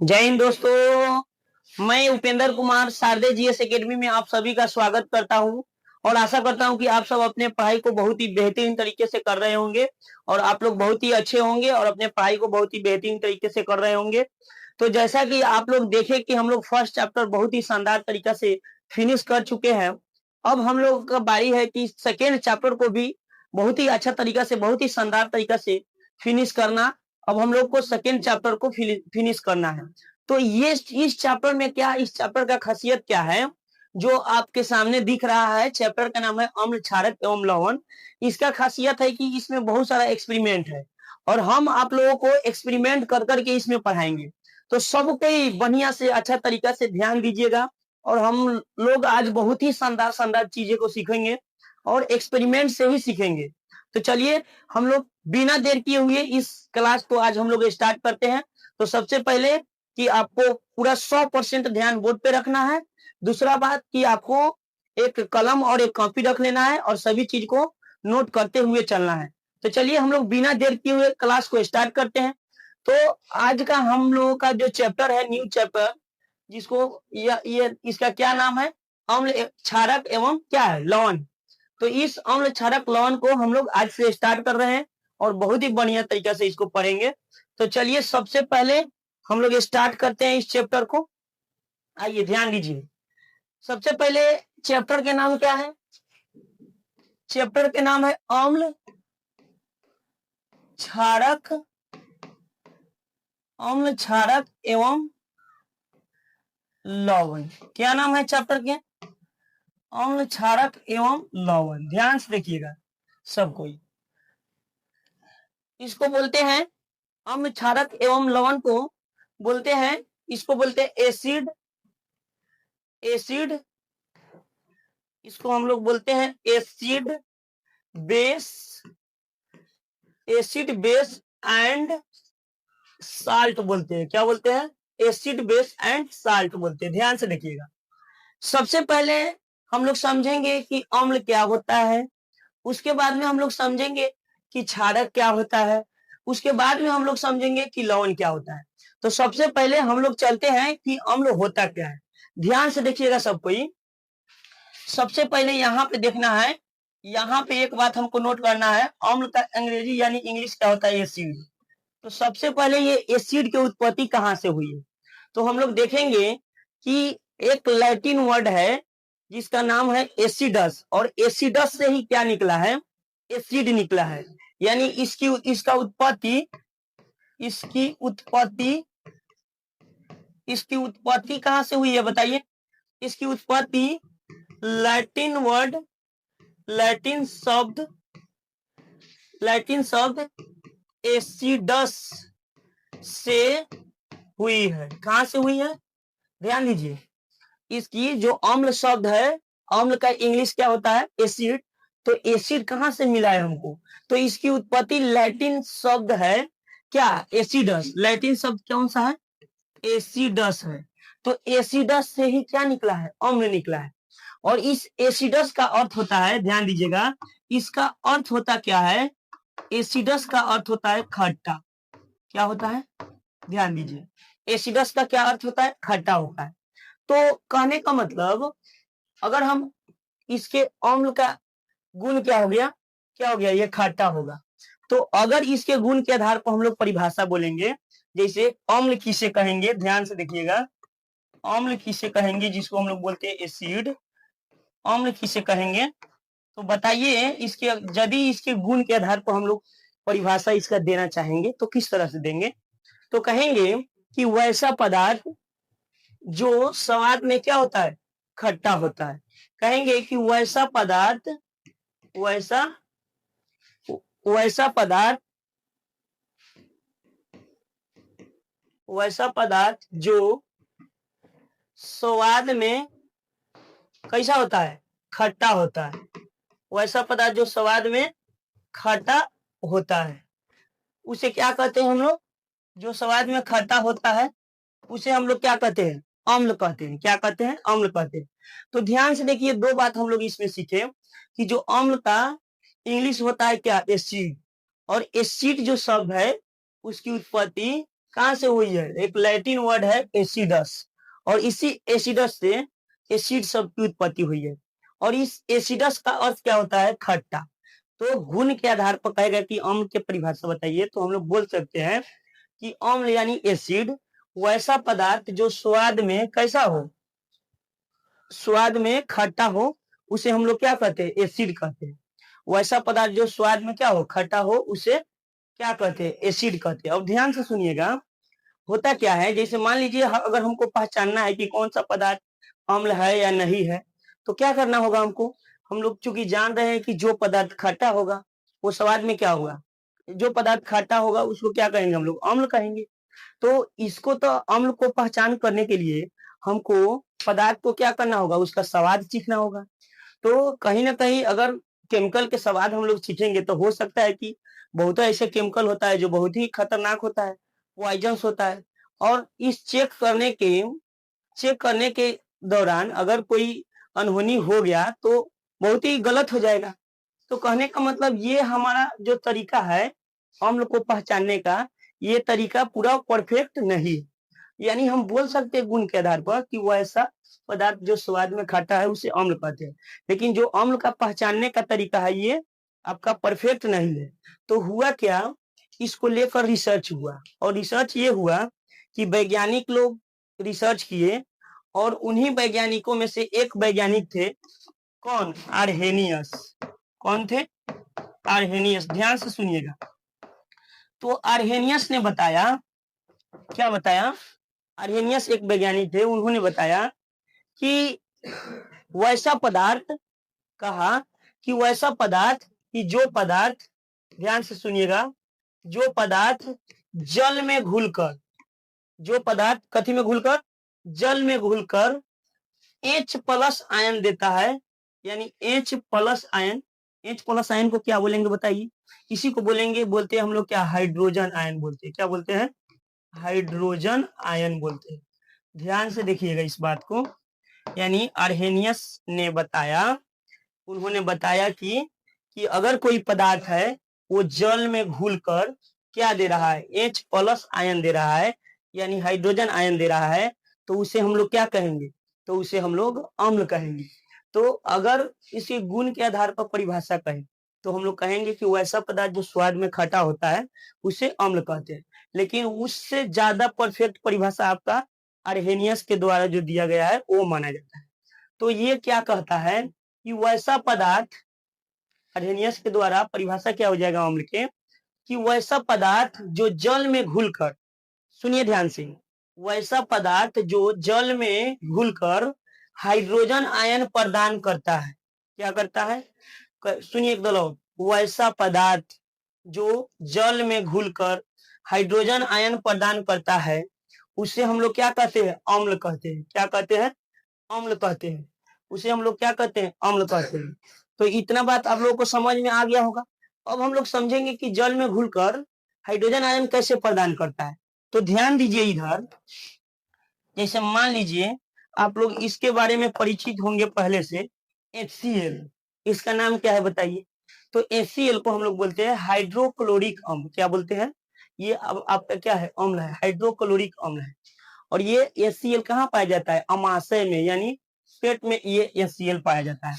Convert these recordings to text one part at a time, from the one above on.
जय हिंद दोस्तों। मैं उपेंद्र कुमार शारदे जीएस एकेडमी में आप सभी का स्वागत करता हूं और आशा करता हूं कि आप सब अपने पढ़ाई को बहुत ही बेहतरीन तरीके से कर रहे होंगे और आप लोग बहुत ही अच्छे होंगे और अपने पढ़ाई को बहुत ही बेहतरीन तरीके से कर रहे होंगे। तो जैसा कि आप लोग देखें कि हम लोग फर्स्ट चैप्टर बहुत ही शानदार तरीका से फिनिश कर चुके हैं। अब हम लोग का बारी है कि सेकेंड चैप्टर को भी बहुत ही अच्छा तरीका से, बहुत ही शानदार तरीका से फिनिश करना। अब हम लोग को सेकेंड चैप्टर को फिनिश करना है। तो ये इस चैप्टर में क्या, इस चैप्टर का खासियत क्या है जो आपके सामने दिख रहा है। चैप्टर का नाम है अम्ल क्षारक एवं लवण। इसका खासियत है कि इसमें बहुत सारा एक्सपेरिमेंट है और हम आप लोगों को एक्सपेरिमेंट कर करके इसमें पढ़ाएंगे। तो सब कोई बढ़िया से अच्छा तरीका से ध्यान दीजिएगा और हम लोग आज बहुत ही शानदार शानदार चीजें को सीखेंगे और एक्सपेरिमेंट से ही सीखेंगे। तो चलिए हम लोग बिना देर किए हुए इस क्लास को आज हम लोग स्टार्ट करते हैं। तो सबसे पहले कि आपको पूरा 100% ध्यान बोर्ड पे रखना है। दूसरा बात कि आपको एक कलम और एक कॉपी रख लेना है और सभी चीज को नोट करते हुए चलना है। तो चलिए हम लोग बिना देर किए हुए क्लास को स्टार्ट करते हैं। तो आज का हम लोगों का जो चैप्टर है, न्यू चैप्टर, जिसको ये इसका क्या नाम है, अम्ल क्षारक एवं क्या है, लवण। तो इस अम्ल क्षारक लवण को हम लोग आज से स्टार्ट कर रहे हैं और बहुत ही बढ़िया तरीका से इसको पढ़ेंगे। तो चलिए सबसे पहले हम लोग स्टार्ट करते हैं इस चैप्टर को। आइए ध्यान दीजिए। सबसे पहले चैप्टर के नाम क्या है? चैप्टर के नाम है अम्ल क्षारक, अम्ल क्षारक एवं लवण। क्या नाम है चैप्टर के? अम्ल क्षारक एवं लवण। ध्यान से देखिएगा सब कोई। इसको बोलते हैं अम्ल क्षारक एवं लवण को बोलते हैं, इसको बोलते हैं एसिड। एसिड, इसको हम लोग बोलते हैं acid base, acid base and salt बोलते हैं। क्या बोलते हैं? एसिड बेस एंड साल्ट बोलते हैं। ध्यान से देखिएगा। सबसे पहले हम लोग समझेंगे कि अम्ल क्या होता है, उसके बाद में हम लोग समझेंगे कि क्षारक क्या होता है, उसके बाद में हम लोग समझेंगे कि लवण क्या होता है। तो सबसे पहले हम लोग चलते हैं कि अम्ल होता क्या है। ध्यान से देखिएगा सब कोई। सबसे पहले यहाँ पे देखना है, यहाँ पे एक बात हमको नोट करना है, अम्ल का अंग्रेजी यानी इंग्लिश क्या होता है? एसिड। तो सबसे पहले ये एसिड की उत्पत्ति कहाँ से हुई है? तो हम लोग देखेंगे कि एक लैटिन वर्ड है जिसका नाम है एसिडस, और एसिडस से ही क्या निकला है? एसिड निकला है। यानी इसका उत्पत्ति, इसकी उत्पत्ति इसकी उत्पत्ति कहाँ से हुई है बताइए? इसकी उत्पत्ति लैटिन वर्ड, लैटिन शब्द एसिडस से हुई है। कहां से हुई है? ध्यान दीजिए। इसकी जो अम्ल शब्द है, अम्ल का इंग्लिश क्या होता है? एसिड। तो एसिड कहां से मिला है हमको? तो इसकी उत्पत्ति लैटिन शब्द है क्या? एसिडस। लैटिन शब्द कौन सा है? एसिडस है। तो एसिडस से ही क्या निकला है? अम्ल निकला है। और इस एसिडस का अर्थ होता है, ध्यान दीजिएगा, इसका अर्थ होता क्या है? एसिडस का अर्थ होता है खट्टा। क्या होता है? ध्यान दीजिए। एसिडस का क्या अर्थ होता है? खट्टा होता है। तो कहने का मतलब, अगर हम इसके अम्ल का गुण क्या हो गया? क्या हो गया? ये खट्टा होगा। तो अगर इसके गुण के आधार पर हम लोग परिभाषा बोलेंगे, जैसे अम्ल किसे कहेंगे, ध्यान से देखिएगा। अम्ल किसे कहेंगे जिसको हम लोग बोलते हैं एसिड? अम्ल किसे कहेंगे? तो बताइए, इसके यदि इसके गुण के आधार पर हम लोग परिभाषा इसका देना चाहेंगे तो किस तरह से देंगे? तो कहेंगे कि वैसा पदार्थ जो स्वाद में क्या होता है? खट्टा होता है। कहेंगे कि वैसा पदार्थ, वैसा वैसा पदार्थ वैसा पदार्थ जो स्वाद में कैसा होता है? खट्टा होता है। वैसा पदार्थ जो स्वाद में खट्टा होता है, उसे क्या कहते हैं हम लोग? जो स्वाद में खट्टा होता है उसे हम लोग क्या कहते हैं? अम्ल कहते हैं। क्या कहते हैं? अम्ल कहते हैं। तो ध्यान से देखिए, दो बात हम लोग इसमें सीखे कि जो अम्ल का इंग्लिश होता है क्या? एसिड। और एसिड जो शब्द है उसकी उत्पत्ति कहाँ से हुई है? एक लैटिन वर्ड है एसिडस, और इसी एसिडस से एसिड शब्द की उत्पत्ति हुई है। और इस एसिडस का अर्थ क्या होता है? खट्टा। तो गुण के आधार पर कहेगा कि अम्ल की परिभाषा बताइए, तो हम लोग बोल सकते हैं कि अम्ल यानी एसिड वैसा पदार्थ जो स्वाद में कैसा हो? स्वाद में खट्टा हो, उसे हम लोग क्या कहते हैं? एसिड कहते हैं। वैसा पदार्थ जो स्वाद में क्या हो? खट्टा हो, उसे क्या कहते हैं? एसिड कहते हैं। अब ध्यान से सुनिएगा, होता क्या है, जैसे मान लीजिए अगर हमको पहचानना है कि कौन सा पदार्थ अम्ल है या नहीं है, तो क्या करना होगा हमको? हम लोग चूंकि जान रहे हैं कि जो पदार्थ खट्टा होगा वो स्वाद में क्या होगा? जो पदार्थ खट्टा होगा उसको क्या कहेंगे? हम लोग अम्ल कहेंगे। तो इसको तो अम्ल को पहचान करने के लिए हमको पदार्थ को क्या करना होगा? उसका स्वाद सीखना होगा। तो कहीं ना कहीं अगर केमिकल के स्वाद हम लोग सीखेंगे तो हो सकता है कि बहुत ऐसे केमिकल होता है जो बहुत ही खतरनाक होता है, पॉइजन्स होता है। और इस चेक करने के दौरान अगर कोई अनहोनी हो गया तो बहुत ही गलत हो जाएगा। तो कहने का मतलब ये हमारा जो तरीका है अम्ल को पहचानने का, ये तरीका पूरा परफेक्ट नहीं है। यानी हम बोल सकते हैं गुण के आधार पर कि वो ऐसा पदार्थ जो स्वाद में खट्टा है उसे अम्ल कहते हैं, लेकिन जो अम्ल का पहचानने का तरीका है ये आपका परफेक्ट नहीं है। तो हुआ क्या, इसको लेकर रिसर्च हुआ, और रिसर्च ये हुआ कि वैज्ञानिक लोग रिसर्च किए, और उन्हीं वैज्ञानिकों में से एक वैज्ञानिक थे, कौन? आर्हेनियस। कौन थे? आर्हेनियस। ध्यान से सुनिएगा। तो आर्हेनियस ने बताया, क्या बताया? आर्हेनियस एक वैज्ञानिक थे, उन्होंने बताया कि वैसा पदार्थ, कहा कि वैसा पदार्थ कि जो पदार्थ, ध्यान से सुनिएगा, जो पदार्थ जल में घुलकर, जो पदार्थ कथी में घुलकर? जल में घुलकर H प्लस आयन देता है, यानी H plus ion. H plus ion को क्या बोलेंगे बताइए? इसी को बोलेंगे, बोलते हैं हम लोग क्या? हाइड्रोजन आयन बोलते हैं। क्या बोलते हैं? हाइड्रोजन आयन बोलते हैं। ध्यान से देखिएगा इस बात को। यानी आर्हेनियस ने बताया, उन्होंने बताया कि अगर कोई पदार्थ है वो जल में घुलकर क्या दे रहा है? H प्लस आयन दे रहा है, यानी हाइड्रोजन आयन दे रहा है, तो उसे हम लोग क्या कहेंगे? तो उसे हम लोग अम्ल कहेंगे। तो अगर इसी गुण के आधार पर परिभाषा कहें तो हम लोग कहेंगे कि वैसा पदार्थ जो स्वाद में खट्टा होता है उसे अम्ल कहते हैं। लेकिन उससे ज्यादा परफेक्ट परिभाषा आपका आर्हेनियस के द्वारा जो दिया गया है वो माना जाता है। तो ये क्या कहता है कि वैसा पदार्थ, आर्हेनियस के द्वारा परिभाषा क्या हो जाएगा अम्ल के, कि वैसा पदार्थ जो जल में घुलकर, सुनिए ध्यान से, वैसा पदार्थ जो जल में घुलकर हाइड्रोजन आयन प्रदान करता है। क्या करता है? सुनिए एक दो, वैसा पदार्थ जो जल में घुलकर हाइड्रोजन आयन प्रदान करता है उसे हम लोग क्या कहते हैं? अम्ल कहते हैं। क्या कहते हैं? अम्ल कहते हैं। उसे हम लोग क्या कहते हैं? अम्ल कहते हैं। तो इतना बात आप लोगों को समझ में आ गया होगा। अब हम लोग समझेंगे कि जल में घुलकर हाइड्रोजन आयन कैसे प्रदान करता है। तो ध्यान दीजिए इधर, जैसे मान लीजिए आप लोग इसके बारे में परिचित होंगे पहले से, HCl। इसका नाम क्या है बताइए? तो HCl को हम लोग बोलते हैं हाइड्रोक्लोरिक अम्ल। क्या बोलते हैं? ये अब आपका क्या है? अम्ल है, हाइड्रोक्लोरिक अम्ल है। और ये HCl कहाँ पाया जाता है? अमाशय में, यानी पेट में ये HCl पाया जाता है।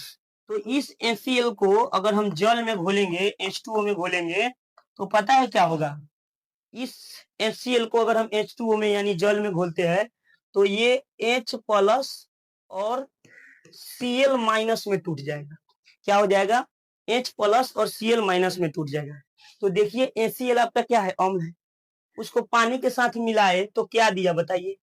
तो इस HCl को अगर हम जल में घोलेंगे, H2O में घोलेंगे, तो पता है क्या होगा? इस HCl को अगर हम H2O में यानी जल में घोलते हैं तो ये H प्लस और Cl माइनस में टूट जाएगा। क्या हो जाएगा? H प्लस और Cl माइनस में टूट जाएगा। तो देखिए HCl आपका क्या है? अम्ल है। उसको पानी के साथ मिलाए तो क्या दिया बताइए?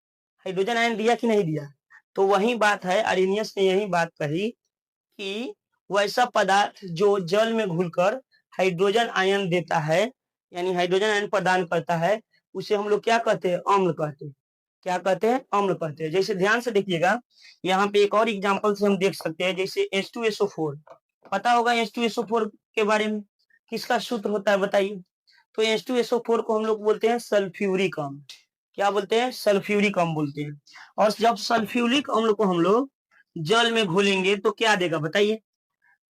हाइड्रोजन आयन दिया कि नहीं दिया? तो वही बात है, आर्हेनियस ने यही बात कही कि वैसा पदार्थ जो जल में घुलकर हाइड्रोजन आयन देता है, यानी हाइड्रोजन आयन प्रदान करता है, उसे हम लोग क्या कहते हैं? अम्ल कहते हैं। क्या कहते हैं? अम्ल कहते हैं। जैसे ध्यान से देखिएगा, यहाँ पे एक और एग्जांपल से हम देख सकते हैं, जैसे H2SO4। पता होगा H2SO4 के बारे में, किसका सूत्र होता है बताइए? तो H2SO4 को हम लोग बोलते हैं सल्फ्यूरिक अम्ल। क्या बोलते हैं? सल्फ्यूरिक अम्ल बोलते हैं। और जब सल्फ्यूरिक अम्ल को हम लोग जल में घोलेंगे तो क्या देगा बताइए?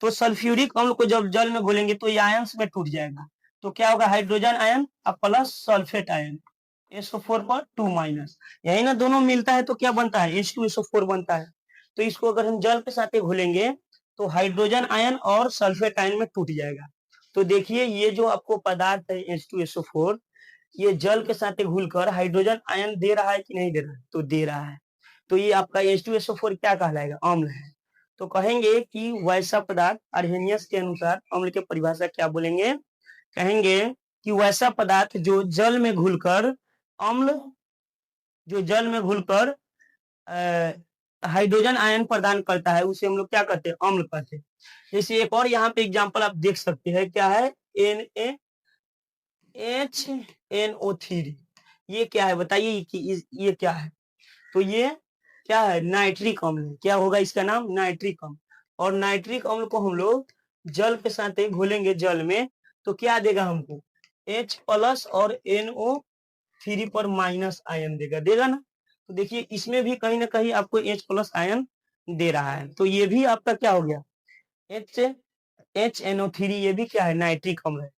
तो सल्फ्यूरिक अम्ल को जब जल में घोलेंगे तो ये आयंस में टूट जाएगा। तो क्या होगा? हाइड्रोजन आयन और प्लस सल्फेट आयन। SO4 पर 2 माइनस, यही ना दोनों मिलता है तो क्या बनता है, H2SO4 बनता है। तो इसको अगर हम जल के साथ घुलेंगे तो हाइड्रोजन आयन और सल्फेट आयन में टूट जाएगा। तो देखिए ये जो आपको पदार्थ है H2SO4, ये जल के साथ घुलकर हाइड्रोजन आयन दे रहा है कि नहीं दे रहा है, तो दे रहा है। तो ये आपका H2SO4 क्या कहलाएगा, अम्ल है। तो कहेंगे कि वैसा पदार्थ, आर्हेनियस के अनुसार अम्ल की परिभाषा क्या बोलेंगे, कहेंगे कि वैसा पदार्थ जो जल में घुलकर अम्ल, जो जल में घुलकर हाइड्रोजन आयन प्रदान करता है, उसे हम लोग क्या कहते हैं, अम्ल कहते हैं। जैसे एक और यहाँ पे एग्जांपल आप देख सकते हैं, क्या है, NaHNO3, ये क्या है बताइए कि ये क्या है, तो ये क्या है, नाइट्रिक अम्ल। क्या होगा इसका नाम, नाइट्रिक अम्ल। और नाइट्रिक अम्ल को हम लोग जल के साथ घोलेंगे जल में, तो क्या देगा हमको, H+ और NO3 पर माइनस आयन देगा ना। तो देखिए इसमें भी कहीं ना कहीं आपको H+ आयन दे रहा है। तो ये भी आपका क्या हो गया, HNO3, ये भी क्या है, नाइट्रिक अम्ल है।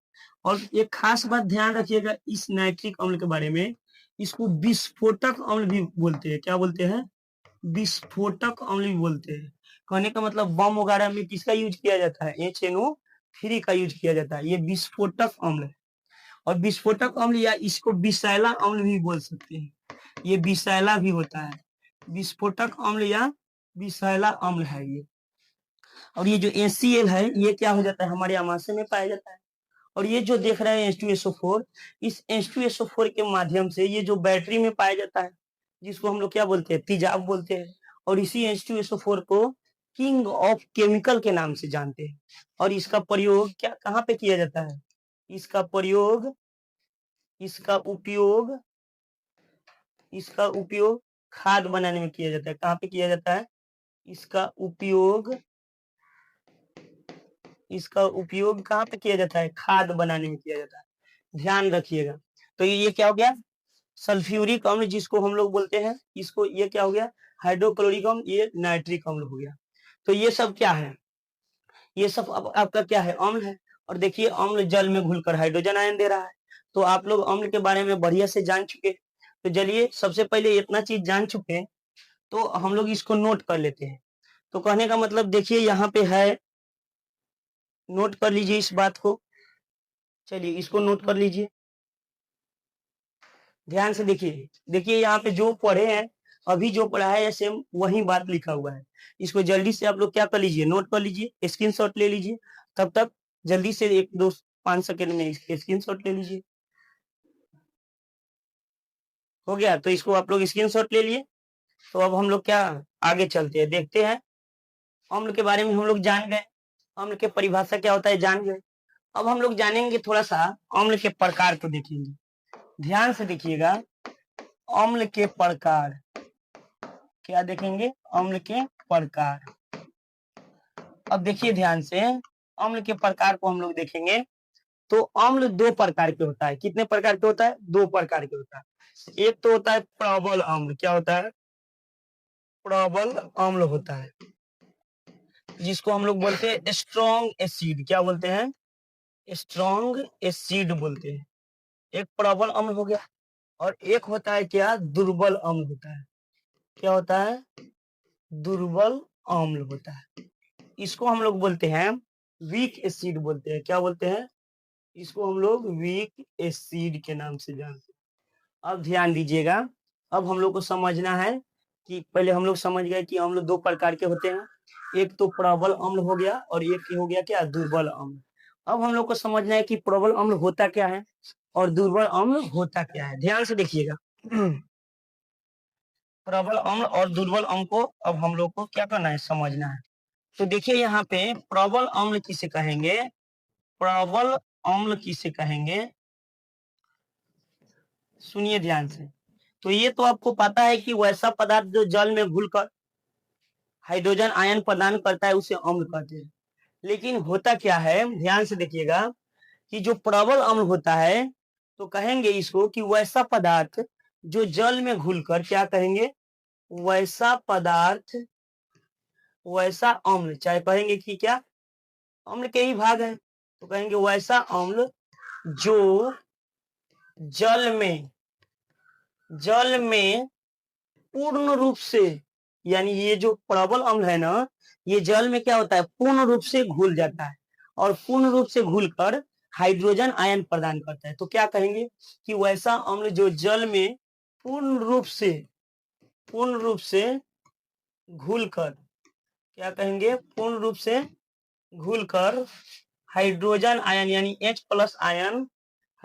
और एक खास बात ध्यान रखिएगा इस नाइट्रिक अम्ल के बारे में, इसको विस्फोटक अम्ल भी बोलते हैं। क्या बोलते हैं, विस्फोटक अम्ल भी बोलते हैं। कहने का मतलब बम वगैरह में किसका यूज किया जाता है, HNO3 का यूज किया जाता है। ये विस्फोटक अम्ल है। और विस्फोटक अम्ल या इसको विषैला अम्ल भी बोल सकते हैं, ये विषैला भी होता है। विस्फोटक अम्ल या विषैला अम्ल है ये। और ये जो HCl है, ये क्या हो जाता है, हमारे आमाशय में पाया जाता है। और ये जो देख रहे हैं H2SO4, इस H2SO4 के माध्यम से ये जो बैटरी में पाया जाता है, जिसको हम लोग क्या बोलते हैं, तेजाब बोलते हैं। और इसी H2SO4 को किंग ऑफ केमिकल के नाम से जानते हैं। और इसका प्रयोग क्या, कहाँ पे किया जाता है, इसका प्रयोग, इसका उपयोग, इसका उपयोग खाद बनाने में किया जाता है। कहाँ पे किया जाता है, इसका उपयोग, इसका उपयोग कहाँ पे किया जाता है, खाद बनाने में किया जाता है, ध्यान रखिएगा। तो ये क्या हो गया, सल्फ्यूरिक अम्ल जिसको हम लोग बोलते हैं, इसको ये क्या हो गया, हाइड्रोक्लोरिक अम्ल, ये नाइट्रिक अम्ल हो गया। तो ये सब क्या है, ये सब आपका क्या है, अम्ल है। और देखिए अम्ल जल में घुलकर हाइड्रोजन आयन दे रहा है। तो आप लोग अम्ल के बारे में बढ़िया से जान चुके। तो चलिए सबसे पहले इतना चीज जान चुके, तो हम लोग इसको नोट कर लेते हैं। तो कहने का मतलब देखिए यहाँ पे है, नोट कर लीजिए इस बात को। चलिए इसको नोट कर लीजिए, ध्यान से देखिए। देखिए यहाँ पे जो पढ़े हैं, अभी जो पढ़ा है सेम वही बात लिखा हुआ है। इसको जल्दी से आप लोग क्या कर लीजिए, नोट कर लीजिए, स्क्रीनशॉट ले लीजिए। तब तक जल्दी से 1-2-5 सेकंड में स्क्रीनशॉट ले लीजिए। हो गया, तो इसको आप लोग स्क्रीनशॉट ले लिए। तो अब हम लोग क्या आगे चलते हैं, देखते हैं। अम्ल के बारे में हम लोग जान गए, अम्ल के परिभाषा क्या होता है जान गए। अब हम लोग जानेंगे थोड़ा सा अम्ल के प्रकार को देखेंगे। ध्यान से देखिएगा, अम्ल के प्रकार क्या देखेंगे, अम्ल के प्रकार। अब देखिए ध्यान से, अम्ल के प्रकार को हम लोग देखेंगे। तो अम्ल 2 प्रकार के होता है। कितने प्रकार के होता है, 2 प्रकार के होता है। एक तो होता है प्रबल अम्ल, क्या होता है, प्रबल अम्ल होता है, जिसको हम लोग बोलते हैं स्ट्रॉन्ग एसिड। क्या बोलते हैं, स्ट्रॉन्ग एसिड बोलते हैं। एक प्रबल अम्ल हो गया। और एक होता है क्या, दुर्बल अम्ल होता है। क्या होता है, दुर्बल अम्ल होता है। इसको हम लोग बोलते हैं वीक एसिड बोलते हैं। क्या बोलते हैं, इसको हम लोग वीक एसिड के नाम से जानते हैं। अब ध्यान दीजिएगा, अब हम लोग को समझना है कि पहले हम लोग समझ गए कि अम्ल 2 प्रकार के होते हैं। एक तो प्रबल अम्ल हो गया और एक हो गया क्या, दुर्बल अम्ल। अब हम लोग को समझना है कि प्रबल अम्ल होता क्या है और दुर्बल अम्ल होता क्या है। ध्यान से देखिएगा, प्रबल अम्ल और दुर्बल अम्ल को अब हम लोग को क्या करना है, समझना है। तो देखिए यहाँ पे प्रबल अम्ल किसे कहेंगे, प्रबल अम्ल किसे कहेंगे, सुनिए ध्यान से। तो ये तो आपको पता है कि वैसा पदार्थ जो जल में घुलकर हाइड्रोजन आयन प्रदान करता है उसे अम्ल कहते हैं। लेकिन होता क्या है, ध्यान से देखिएगा, कि जो प्रबल अम्ल होता है तो कहेंगे इसको कि वैसा पदार्थ जो जल में घुलकर, क्या कहेंगे, वैसा पदार्थ, वैसा अम्ल, चाहे कहेंगे कि क्या, अम्ल के ही भाग है, तो कहेंगे वैसा अम्ल जो जल में जल में पूर्ण रूप से, यानी ये जो प्रबल अम्ल है ना, ये जल में क्या होता है, पूर्ण रूप से घुल जाता है और पूर्ण रूप से घुलकर हाइड्रोजन आयन प्रदान करता है। तो क्या कहेंगे कि वैसा अम्ल जो जल में पूर्ण रूप से घुलकर, क्या कहेंगे, पूर्ण रूप से घुलकर हाइड्रोजन आयन यानी H+ आयन,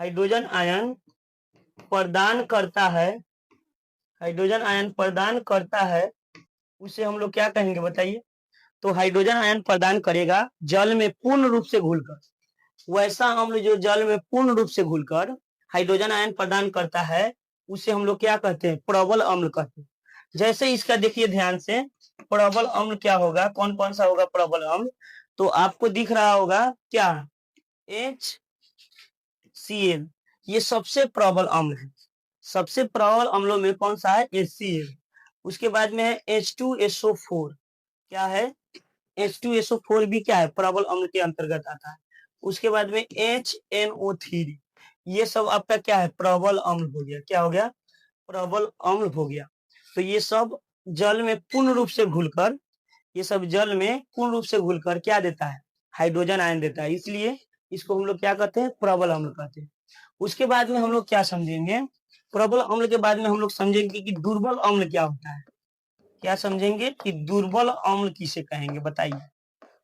हाइड्रोजन आयन प्रदान करता है, हाइड्रोजन आयन प्रदान करता है, उसे हम लोग क्या कहेंगे बताइए। तो हाइड्रोजन आयन प्रदान करेगा जल में पूर्ण रूप से घुलकर, वैसा अम्ल जो जल में पूर्ण रूप से घुलकर हाइड्रोजन आयन प्रदान करता है, उसे हम लोग क्या कहते हैं, प्रबल अम्ल कहते हैं। जैसे इसका देखिए ध्यान से, प्रबल अम्ल क्या होगा, कौन कौन सा होगा प्रबल अम्ल, तो आपको दिख रहा होगा क्या, HCl, ये सबसे प्रबल अम्ल है। सबसे प्रबल अम्लों में कौन सा है, HCl। उसके बाद में है H2SO4, क्या है, H2SO4 भी क्या है, प्रबल अम्ल के अंतर्गत आता है। उसके बाद में HNO3, ये सब आपका क्या है, प्रबल अम्ल हो गया। क्या हो गया, प्रबल अम्ल हो गया। तो ये सब जल में पूर्ण रूप से घुलकर, ये सब जल में पूर्ण रूप से घुलकर क्या देता है, हाइड्रोजन आयन देता है, इसलिए इसको हम लोग क्या कहते हैं, प्रबल अम्ल कहते हैं। उसके बाद में हम लोग क्या समझेंगे, प्रबल अम्ल के बाद में हम लोग समझेंगे कि दुर्बल अम्ल क्या होता है। क्या समझेंगे कि दुर्बल अम्ल किसे कहेंगे बताइए।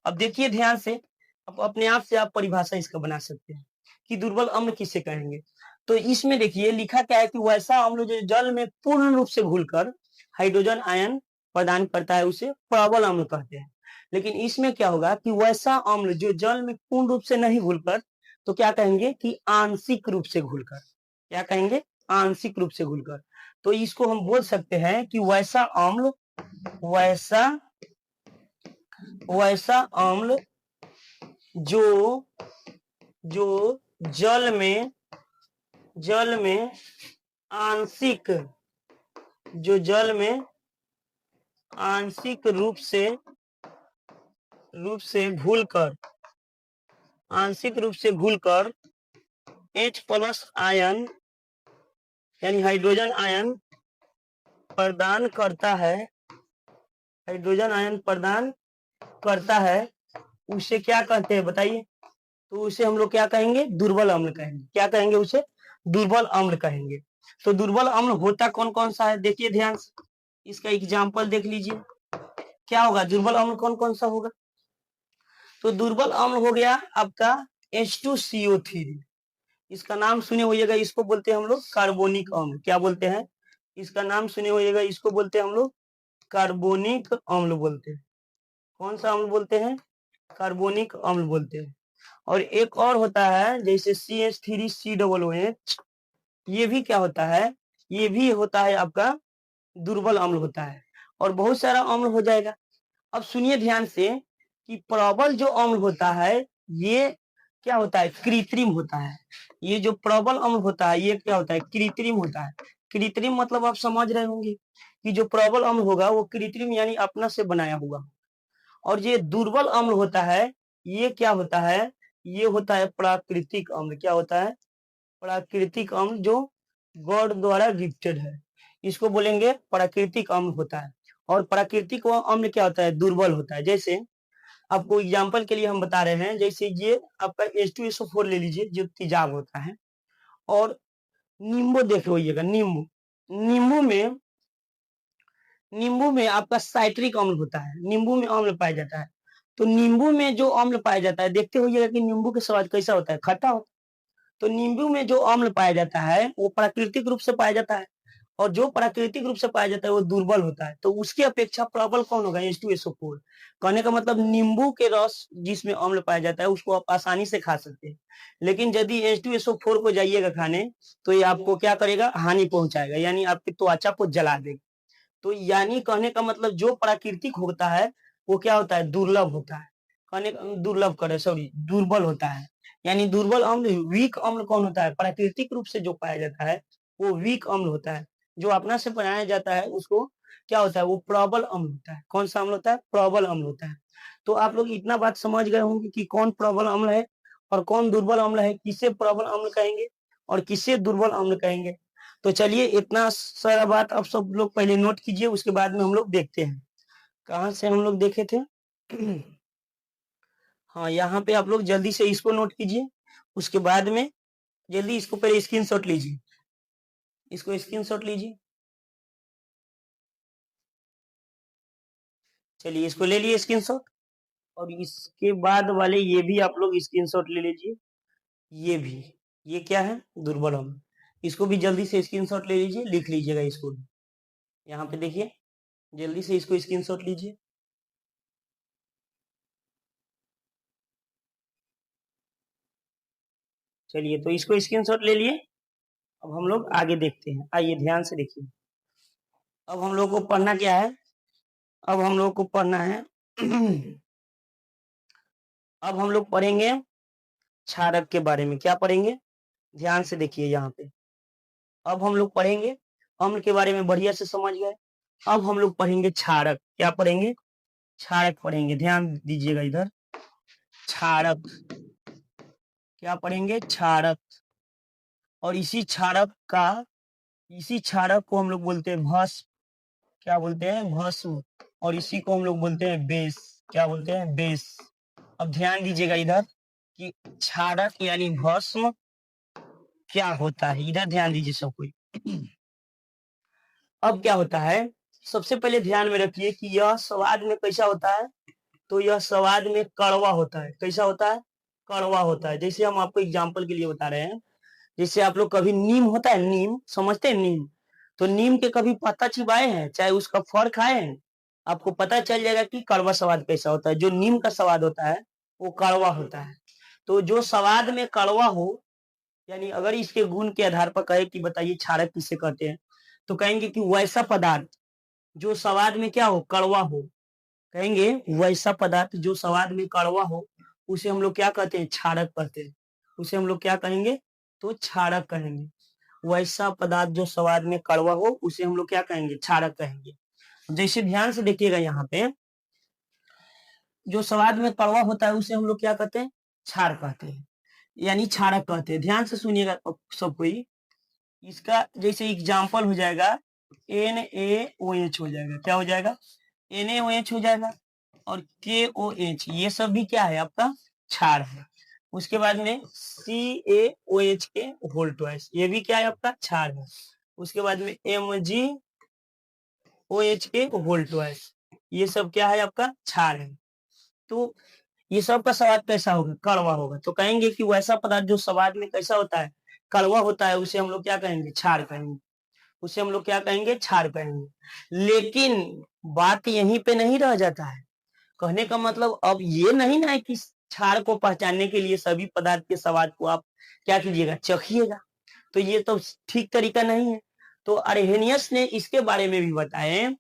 अब देखिए ध्यान से, अब अपने आप से आप परिभाषा इसका बना सकते हैं कि दुर्बल अम्ल किसे कहेंगे। तो इसमें देखिए लिखा क्या है कि वैसा अम्ल जो जल में पूर्ण रूप से घुलकर हाइड्रोजन आयन प्रदान करता है, उसे प्रबल अम्ल कहते हैं। लेकिन इसमें क्या होगा कि वैसा अम्ल जो जल में पूर्ण रूप से नहीं घुलकर, तो क्या कहेंगे कि आंशिक रूप से घुलकर, क्या कहेंगे, आंशिक रूप से घुलकर। तो इसको हम बोल सकते हैं कि वैसा अम्ल, वैसा वैसा अम्ल जो जो जल में आंशिक, जो जल में आंशिक रूप से घुलकर, आंशिक रूप से घुलकर H+ आयन यानी हाइड्रोजन आयन प्रदान करता है, हाइड्रोजन आयन प्रदान करता है, उसे क्या कहते हैं बताइए। तो उसे हम लोग क्या कहेंगे, दुर्बल अम्ल कहेंगे। क्या कहेंगे, उसे दुर्बल अम्ल कहेंगे। तो दुर्बल अम्ल होता कौन कौन सा है, देखिए ध्यान से, इसका एग्जाम्पल देख लीजिए। क्या होगा, दुर्बल अम्ल कौन कौन सा होगा। तो दुर्बल अम्ल हो गया आपका H2CO3, इसका नाम सुने होइएगा, इसको बोलते हैं हम लोग कार्बोनिक अम्ल। क्या बोलते हैं, इसका नाम सुने होइएगा, इसको बोलते हैं हम लोग कार्बोनिक अम्ल बोलते हैं। कौन सा अम्ल बोलते हैं, कार्बोनिक अम्ल बोलते हैं। और एक और होता है जैसे CH3COOH, ये भी क्या होता है, ये भी होता है आपका दुर्बल अम्ल होता है। और बहुत सारा अम्ल हो जाएगा। अब सुनिए ध्यान से कि प्रबल जो अम्ल होता है, ये क्या होता है, कृत्रिम होता है। ये जो प्रबल अम्ल होता है, ये क्या होता है, कृत्रिम होता है। कृत्रिम मतलब आप समझ रहे होंगे कि जो प्रबल अम्ल होगा वो कृत्रिम यानी अपना से बनाया हुआ। और ये दुर्बल अम्ल होता है, ये क्या होता है, ये होता है प्राकृतिक अम्ल। क्या होता है, प्राकृतिक अम्ल, जो गॉड द्वारा गिफ्टेड है, इसको बोलेंगे प्राकृतिक अम्ल होता है। और प्राकृतिक अम्ल क्या होता है, दुर्बल होता है। जैसे आपको एग्जाम्पल के लिए हम बता रहे हैं, जैसे ये आपका H2SO4 ले लीजिए जो तेजाब होता है, और नींबू देख लीजिएगा, नींबू, नींबू में नींबू में आपका साइट्रिक अम्ल होता है, नींबू में अम्ल पाया जाता है। तो नींबू में जो अम्ल पाया जाता है, देखते होइएगा कि नींबू का स्वाद कैसा होता है, खट्टा होता है। तो नींबू में जो अम्ल पाया जाता है वो प्राकृतिक रूप से पाया जाता है, और जो प्राकृतिक रूप से पाया जाता है वो दुर्बल होता है। तो उसकी अपेक्षा प्रबल कौन होगा, H2SO4। कहने का मतलब नींबू के रस जिसमें अम्ल पाया जाता है उसको आप आसानी से खा सकते हैं, लेकिन यदि H2SO4 को जाइएगा खाने, तो ये आपको क्या करेगा, हानि पहुंचाएगा, यानी आपकी त्वचा को जला देगा। तो यानी कहने का मतलब जो प्राकृतिक होता है वो क्या होता है, दुर्लभ होता है। कहने का दुर्लभ करे, सॉरी, दुर्बल होता है। यानी दुर्बल अम्ल, वीक अम्ल कौन होता है, प्राकृतिक रूप से जो पाया जाता है वो वीक अम्ल होता है। जो अपना से बनाया जाता है उसको क्या होता है, वो प्रबल अम्ल होता है। कौन सा अम्ल होता है, प्रबल अम्ल होता है। तो आप लोग इतना बात समझ गए होंगे कि कौन प्रबल अम्ल है और कौन दुर्बल अम्ल है, किसे प्रबल अम्ल कहेंगे और किसे दुर्बल अम्ल कहेंगे। तो चलिए इतना सारा बात आप सब लोग पहले नोट कीजिए, उसके बाद में हम लोग देखते हैं कहाँ से हम लोग देखे थे। हाँ, यहाँ पे आप लोग जल्दी से इसको नोट कीजिए, उसके बाद में जल्दी इसको पहले स्क्रीनशॉट लीजिए, इसको स्क्रीनशॉट लीजिए। चलिए इसको ले लिए स्क्रीनशॉट, और इसके बाद वाले ये भी आप लोग स्क्रीनशॉट ले लीजिए। ये भी, ये क्या है, दुर्बल अंग, इसको भी जल्दी से स्क्रीनशॉट ले लीजिए, लिख लीजिएगा इसको भी। यहाँ पे देखिए, जल्दी से इसको स्क्रीनशॉट लीजिए। चलिए तो इसको स्क्रीनशॉट ले लिए, अब हम लोग आगे देखते हैं। आइए ध्यान से देखिए, अब हम लोग को पढ़ना क्या है, अब हम लोग को पढ़ना है अब हम लोग पढ़ेंगे क्षारक के बारे में। क्या पढ़ेंगे, ध्यान से देखिए यहाँ पे। अब हम लोग पढ़ेंगे, अम्ल के बारे में बढ़िया से समझ गए। अब हम लोग पढ़ेंगे क्षारक। क्या पढ़ेंगे, क्षारक पढ़ेंगे, ध्यान दीजिएगा इधर। क्षारक, क्या पढ़ेंगे, क्षारक। और इसी क्षारक को हम लोग बोलते हैं भस्म। क्या बोलते हैं, भस्म। और इसी को हम लोग बोलते हैं बेस। क्या बोलते हैं, बेस। अब ध्यान दीजिएगा इधर कि क्षारक यानी भस्म क्या होता है, इधर ध्यान दीजिए सब कोई। अब क्या होता है, सबसे पहले ध्यान में रखिए कि यह स्वाद में कैसा होता है, तो यह स्वाद में कड़वा होता है। कैसा होता है, कड़वा होता है। जैसे हम आपको एग्जांपल के लिए बता रहे हैं, जैसे आप लोग कभी नीम होता है, नीम समझते हैं, नीम, तो नीम के कभी पत्ता चिबाए हैं, चाहे उसका फल खाए हैं, आपको पता चल जाएगा कि कड़वा स्वाद कैसा होता है। जो नीम का स्वाद होता है वो कड़वा होता है। तो जो स्वाद में कड़वा हो, यानी अगर इसके गुण के आधार पर कहे कि बताइए क्षारक किसे कहते हैं, तो कहेंगे कि वैसा पदार्थ जो स्वाद में क्या हो, कड़वा हो। कहेंगे वैसा पदार्थ जो स्वाद में कड़वा हो, उसे हम लोग क्या कहते हैं, क्षारक कहते हैं। उसे हम लोग क्या कहेंगे, तो क्षारक कहेंगे। वैसा पदार्थ जो स्वाद में कड़वा हो, उसे हम लोग क्या कहेंगे, क्षारक कहेंगे। जैसे ध्यान से देखिएगा यहाँ पे, जो स्वाद में कड़वा होता है उसे हम लोग क्या कहते हैं, क्षार कहते हैं, यानी क्षारक कहते हैं। ध्यान से सुनिएगा सब कोई, इसका जैसे एग्जाम्पल हो जाएगा NaOH हो जाएगा। क्या हो जाएगा, NaOH हो जाएगा। और KOH, ये सब भी क्या है, आपका क्षार है। उसके बाद में CaOH के होल ट्वाइस, ये भी क्या है, आपका क्षार है। उसके बाद में MgOH के होल ट्वाइस, ये सब क्या है, आपका क्षार है। तो ये सब का स्वाद कैसा होगा, कड़वा होगा। तो कहेंगे कि वैसा पदार्थ जो स्वाद में कैसा होता है, कड़वा होता है, उसे हम लोग क्या कहेंगे, क्षार कहेंगे। उसे हम लोग क्या कहेंगे, क्षार कहेंगे। लेकिन बात यहीं पे नहीं रह जाता है। कहने का मतलब अब ये नहीं ना है कि क्षार को पहचानने के लिए सभी पदार्थ के स्वाद को आप क्या कीजिएगा, चखिएगा। तो ये तो ठीक तरीका नहीं है। तो अर्हेनियस ने इसके बारे में भी बताए।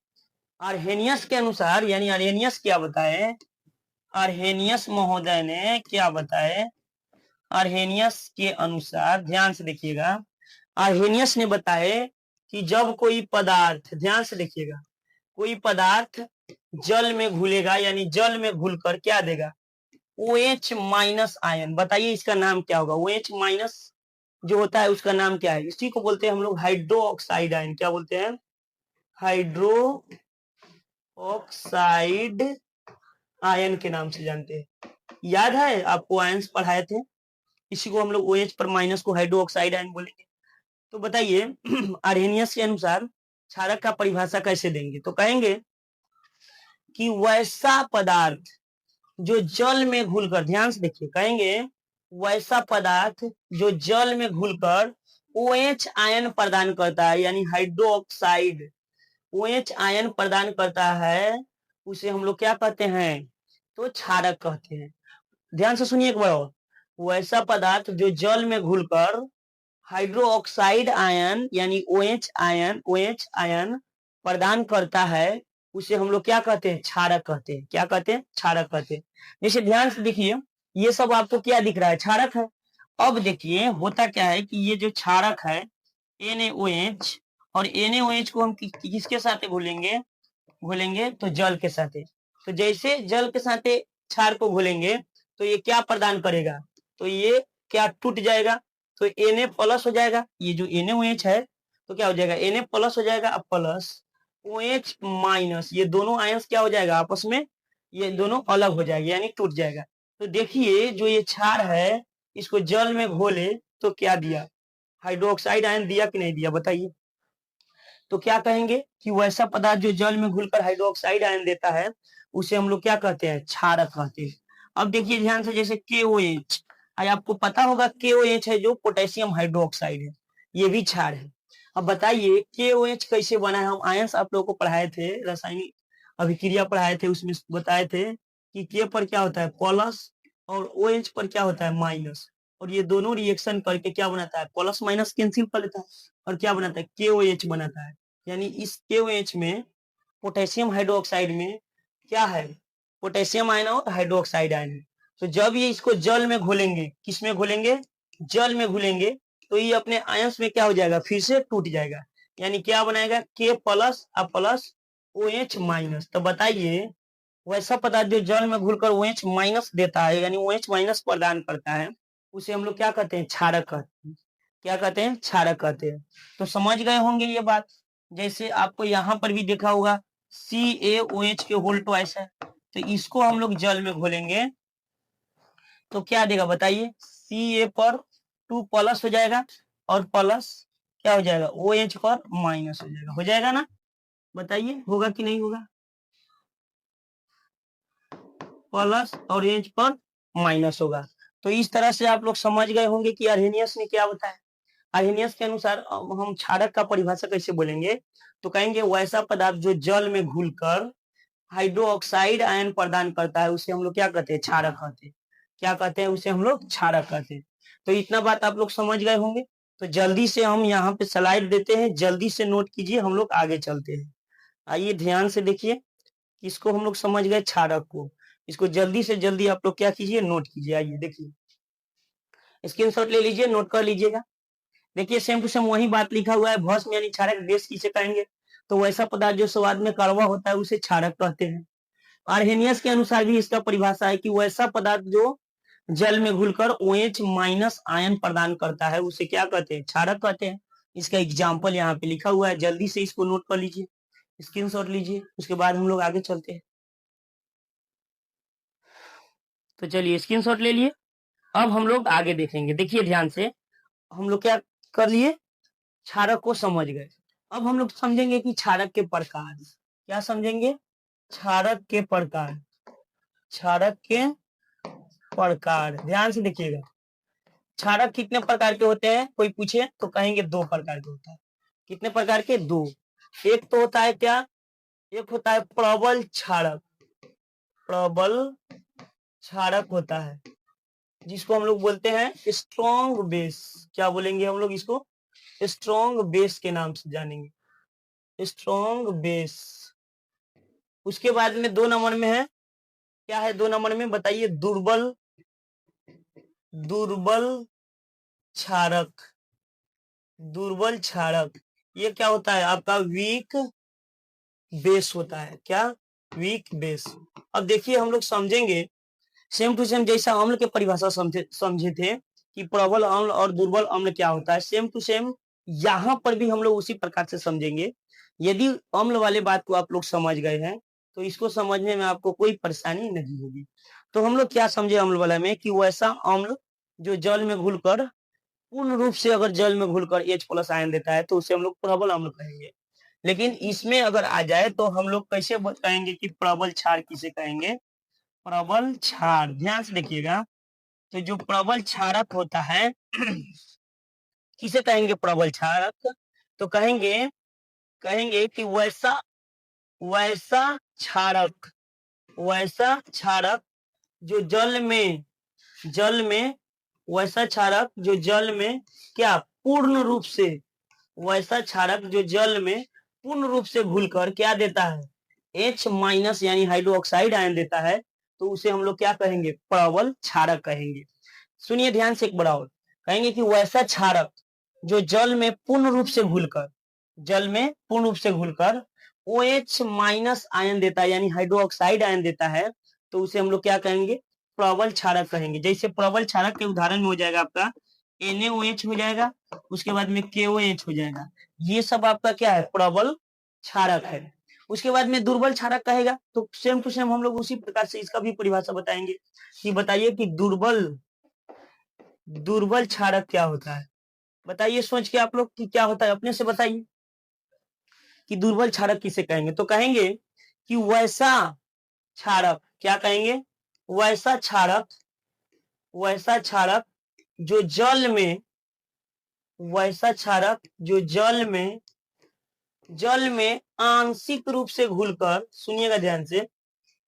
अर्हेनियस के अनुसार, यानी अर्हेनियस क्या बताए, अर्हेनियस महोदय ने क्या बताए, अर्हेनियस के अनुसार ध्यान से देखिएगा, अर्हेनियस ने बताए कि जब कोई पदार्थ, ध्यान से देखिएगा, कोई पदार्थ जल में घुलेगा, यानी जल में घुलकर क्या देगा, OH माइनस आयन। बताइए इसका नाम क्या होगा, OH माइनस जो होता है उसका नाम क्या है, इसी को बोलते हैं हम लोग हाइड्रो ऑक्साइड आयन। क्या बोलते हैं, हाइड्रो ऑक्साइड आयन के नाम से जानते हैं। याद है आपको, आयंस पढ़ाए थे, इसी को हम लोग OH पर माइनस को हाइड्रो ऑक्साइड आयन बोलेंगे। तो बताइए अर्हेनियस के अनुसार क्षारक का परिभाषा कैसे देंगे, तो कहेंगे कि वैसा पदार्थ जो जल में घुलकर, ध्यान से देखिए, कहेंगे वैसा पदार्थ जो जल में घुलकर OH आयन प्रदान करता है, यानी हाइड्रो ऑक्साइड OH आयन प्रदान करता है, उसे हम लोग क्या कहते हैं, तो क्षारक कहते हैं। ध्यान से सुनिए एक बार, वैसा पदार्थ जो जल में घुलकर हाइड्रो ऑक्साइड आयन यानी OH आयन प्रदान करता है, उसे हम लोग क्या कहते हैं, क्षारक कहते हैं। क्या कहते हैं, क्षारक कहते हैं। जैसे ध्यान से देखिए, ये सब आपको क्या दिख रहा है, क्षारक है। अब देखिए होता क्या है कि ये जो क्षारक है NaOH, और NaOH को हम किसके साथ घुलेंगे, तो जल के साथ। तो जैसे जल के साथ क्षार को घुलेंगे तो ये क्या प्रदान करेगा, तो ये क्या टूट जाएगा, तो Na प्लस हो जाएगा। ये जो NaOH है तो क्या हो जाएगा, Na प्लस हो जाएगा, अब प्लस OH माइनस, ये दोनों आयंस क्या हो जाएगा आपस में, ये दोनों अलग हो जाएगा यानी टूट जाएगा। तो देखिए जो ये क्षार है इसको जल में घोले तो क्या दिया, हाइड्रोक्साइड आयन दिया कि नहीं दिया बताइए। तो क्या कहेंगे कि वैसा पदार्थ जो जल में घुलकर हाइड्रोक्साइड आयन देता है उसे हम लोग क्या कहते हैं, क्षारक कहते हैं। अब देखिए ध्यान से, जैसे KOH, आपको पता होगा KOH है जो पोटेशियम हाइड्रोक्साइड है, ये भी क्षार है। अब बताइए KOH कैसे बना है, हम आयंस आप लोगों को पढ़ाए थे, रासायनिक अभिक्रिया पढ़ाए थे, उसमें बताए थे कि K पर क्या होता है प्लस और OH पर क्या होता है माइनस, और ये दोनों रिएक्शन करके क्या बनाता है, प्लस माइनस कैंसिल कर लेता है और क्या बनाता है, KOH बनाता है। यानी इस KOH में, पोटेशियम हाइड्रोक्साइड में क्या है, पोटेशियम आयन और हाइड्रोक्साइड आयन है। तो जब ये इसको जल में घोलेंगे, किस में घोलेंगे, जल में घुलेंगे, तो ये अपने आयंस में क्या हो जाएगा, फिर से टूट जाएगा, यानी क्या बनाएगा, K प्लस और प्लस OH माइनस। तो बताइए वैसा पदार्थ जो जल में घुलकर OH माइनस देता है यानी OH माइनस प्रदान करता है उसे हम लोग क्या कहते हैं, क्षारक कहते हैं। क्या कहते हैं, क्षारक कहते हैं। तो समझ गए होंगे ये बात। जैसे आपको यहाँ पर भी देखा होगा CaOH के होल ट्वाइस है, तो इसको हम लोग जल में घोलेंगे तो क्या देगा बताइए, Ca पर 2 प्लस हो जाएगा और प्लस क्या हो जाएगा, OH पर माइनस हो जाएगा ना, बताइए होगा कि नहीं होगा, प्लस और OH पर माइनस होगा। तो इस तरह से आप लोग समझ गए होंगे कि अर्हेनियस ने क्या बताया। अर्हेनियस के अनुसार हम क्षारक का परिभाषा कैसे बोलेंगे, तो कहेंगे वैसा पदार्थ जो जल में घुलकर हाइड्रोक्साइड आयन प्रदान करता है उसे हम लोग क्या कहते हैं, क्षारक कहते हैं। क्या कहते हैं, उसे हम लोग क्षारक कहते हैं। तो इतना बात आप लोग समझ गए होंगे। तो जल्दी से हम यहाँ पे स्लाइड देते हैं, जल्दी से नोट कीजिए, हम लोग आगे चलते हैं। आइए ध्यान से देखिए, इसको हम लोग समझ गए क्षारक को, इसको जल्दी से जल्दी आप लोग क्या कीजिए, नोट कीजिए। आइए देखिए, स्क्रीनशॉट ले लीजिए, नोट कर लीजिएगा। देखिए सेम टू सेम वही बात लिखा हुआ है, भस्म यानी क्षारक, बेस किसे कहेंगे, तो वैसा पदार्थ जो स्वाद में कड़वा होता है उसे क्षारक कहते हैं। आर्हेनियस के अनुसार भी इसका परिभाषा है कि वैसा पदार्थ जो जल में घुलकर OH माइनस आयन प्रदान करता है उसे क्या कहते हैं, क्षारक कहते हैं। इसका एग्जाम्पल यहाँ पे लिखा हुआ है, जल्दी से इसको नोट कर लीजिए, स्क्रीनशॉट लीजिए, उसके बाद हम लोग आगे चलते हैं। तो चलिए स्क्रीनशॉट ले लिए, अब हम लोग आगे देखेंगे। देखिए ध्यान से, हम लोग क्या कर लिए, क्षारक को समझ गए। अब हम लोग समझेंगे कि क्षारक के प्रकार, क्या समझेंगे, क्षारक के प्रकार। क्षारक के प्रकार ध्यान से देखिएगा, क्षारक कितने प्रकार के होते हैं, कोई पूछे तो कहेंगे 2 प्रकार के होता है। कितने प्रकार के, 2। एक तो होता है क्या, एक होता है प्रबल क्षारक, प्रबल क्षारक होता है जिसको हम लोग बोलते हैं स्ट्रॉन्ग बेस। क्या बोलेंगे हम लोग इसको, स्ट्रॉन्ग बेस के नाम से जानेंगे, स्ट्रॉन्ग बेस। उसके बाद में 2 नंबर में है, क्या है 2 नंबर में बताइए, दुर्बल, दुर्बल क्षारक, दुर्बल क्षारक। ये क्या होता है आपका, वीक बेस होता है। क्या, वीक बेस। अब देखिए हम लोग समझेंगे सेम टू सेम, जैसा अम्ल के परिभाषा समझे थे कि प्रबल अम्ल और दुर्बल अम्ल क्या होता है, सेम टू सेम यहाँ पर भी हम लोग उसी प्रकार से समझेंगे। यदि अम्ल वाले बात को आप लोग समझ गए हैं तो इसको समझने में आपको कोई परेशानी नहीं होगी। तो हम लोग क्या समझे अम्ल वाला में, कि वैसा अम्ल जो जल में घुलकर, पूर्ण रूप से अगर जल में घुलकर H प्लस आयन देता है तो उसे हम लोग प्रबल अम्ल कहेंगे। लेकिन इसमें अगर आ जाए तो हम लोग कैसे कहेंगे कि प्रबल क्षार किसे कहेंगे, प्रबल क्षार। ध्यान से देखिएगा, तो जो प्रबल क्षारक होता है किसे कहेंगे, प्रबल क्षारक। तो कहेंगे, कहेंगे कि वैसा, वैसा क्षारक, वैसा क्षारक जो जल में, जल में, वैसा क्षारक जो जल में क्या पूर्ण रूप से, वैसा क्षारक जो जल में पूर्ण रूप से घुलकर क्या देता है, H माइनस यानी हाइड्रोक्साइड आयन देता है, तो उसे हम लोग क्या कहेंगे, प्रबल क्षारक कहेंगे। सुनिए ध्यान से एक बार और, कहेंगे कि वैसा क्षारक जो जल में पूर्ण रूप से घुलकर, जल में पूर्ण रूप से घुलकर OH माइनस आयन देता है यानी हाइड्रोक्साइड आयन देता है, तो उसे हम लोग क्या कहेंगे, प्रबल क्षारक कहेंगे। जैसे प्रबल क्षारक के उदाहरण में हो जाएगा आपका NaOH हो जाएगा, उसके बाद में KOH हो जाएगा। ये सब आपका क्या है, प्रबल क्षारक है। उसके बाद में दुर्बल क्षारक कहेगा तो सेम टू सेम हम लोग उसी प्रकार से इसका भी परिभाषा बताएंगे कि बताइए कि दुर्बल क्षारक क्या होता है। बताइए सोच के आप लोग कि क्या होता है, अपने से बताइए कि दुर्बल क्षारक किसे कहेंगे। तो कहेंगे कि वैसा क्षारक, क्या कहेंगे, वैसा क्षारक जो जल में, वैसा क्षारक जो जल में आंशिक रूप से घुलकर, सुनिएगा ध्यान से,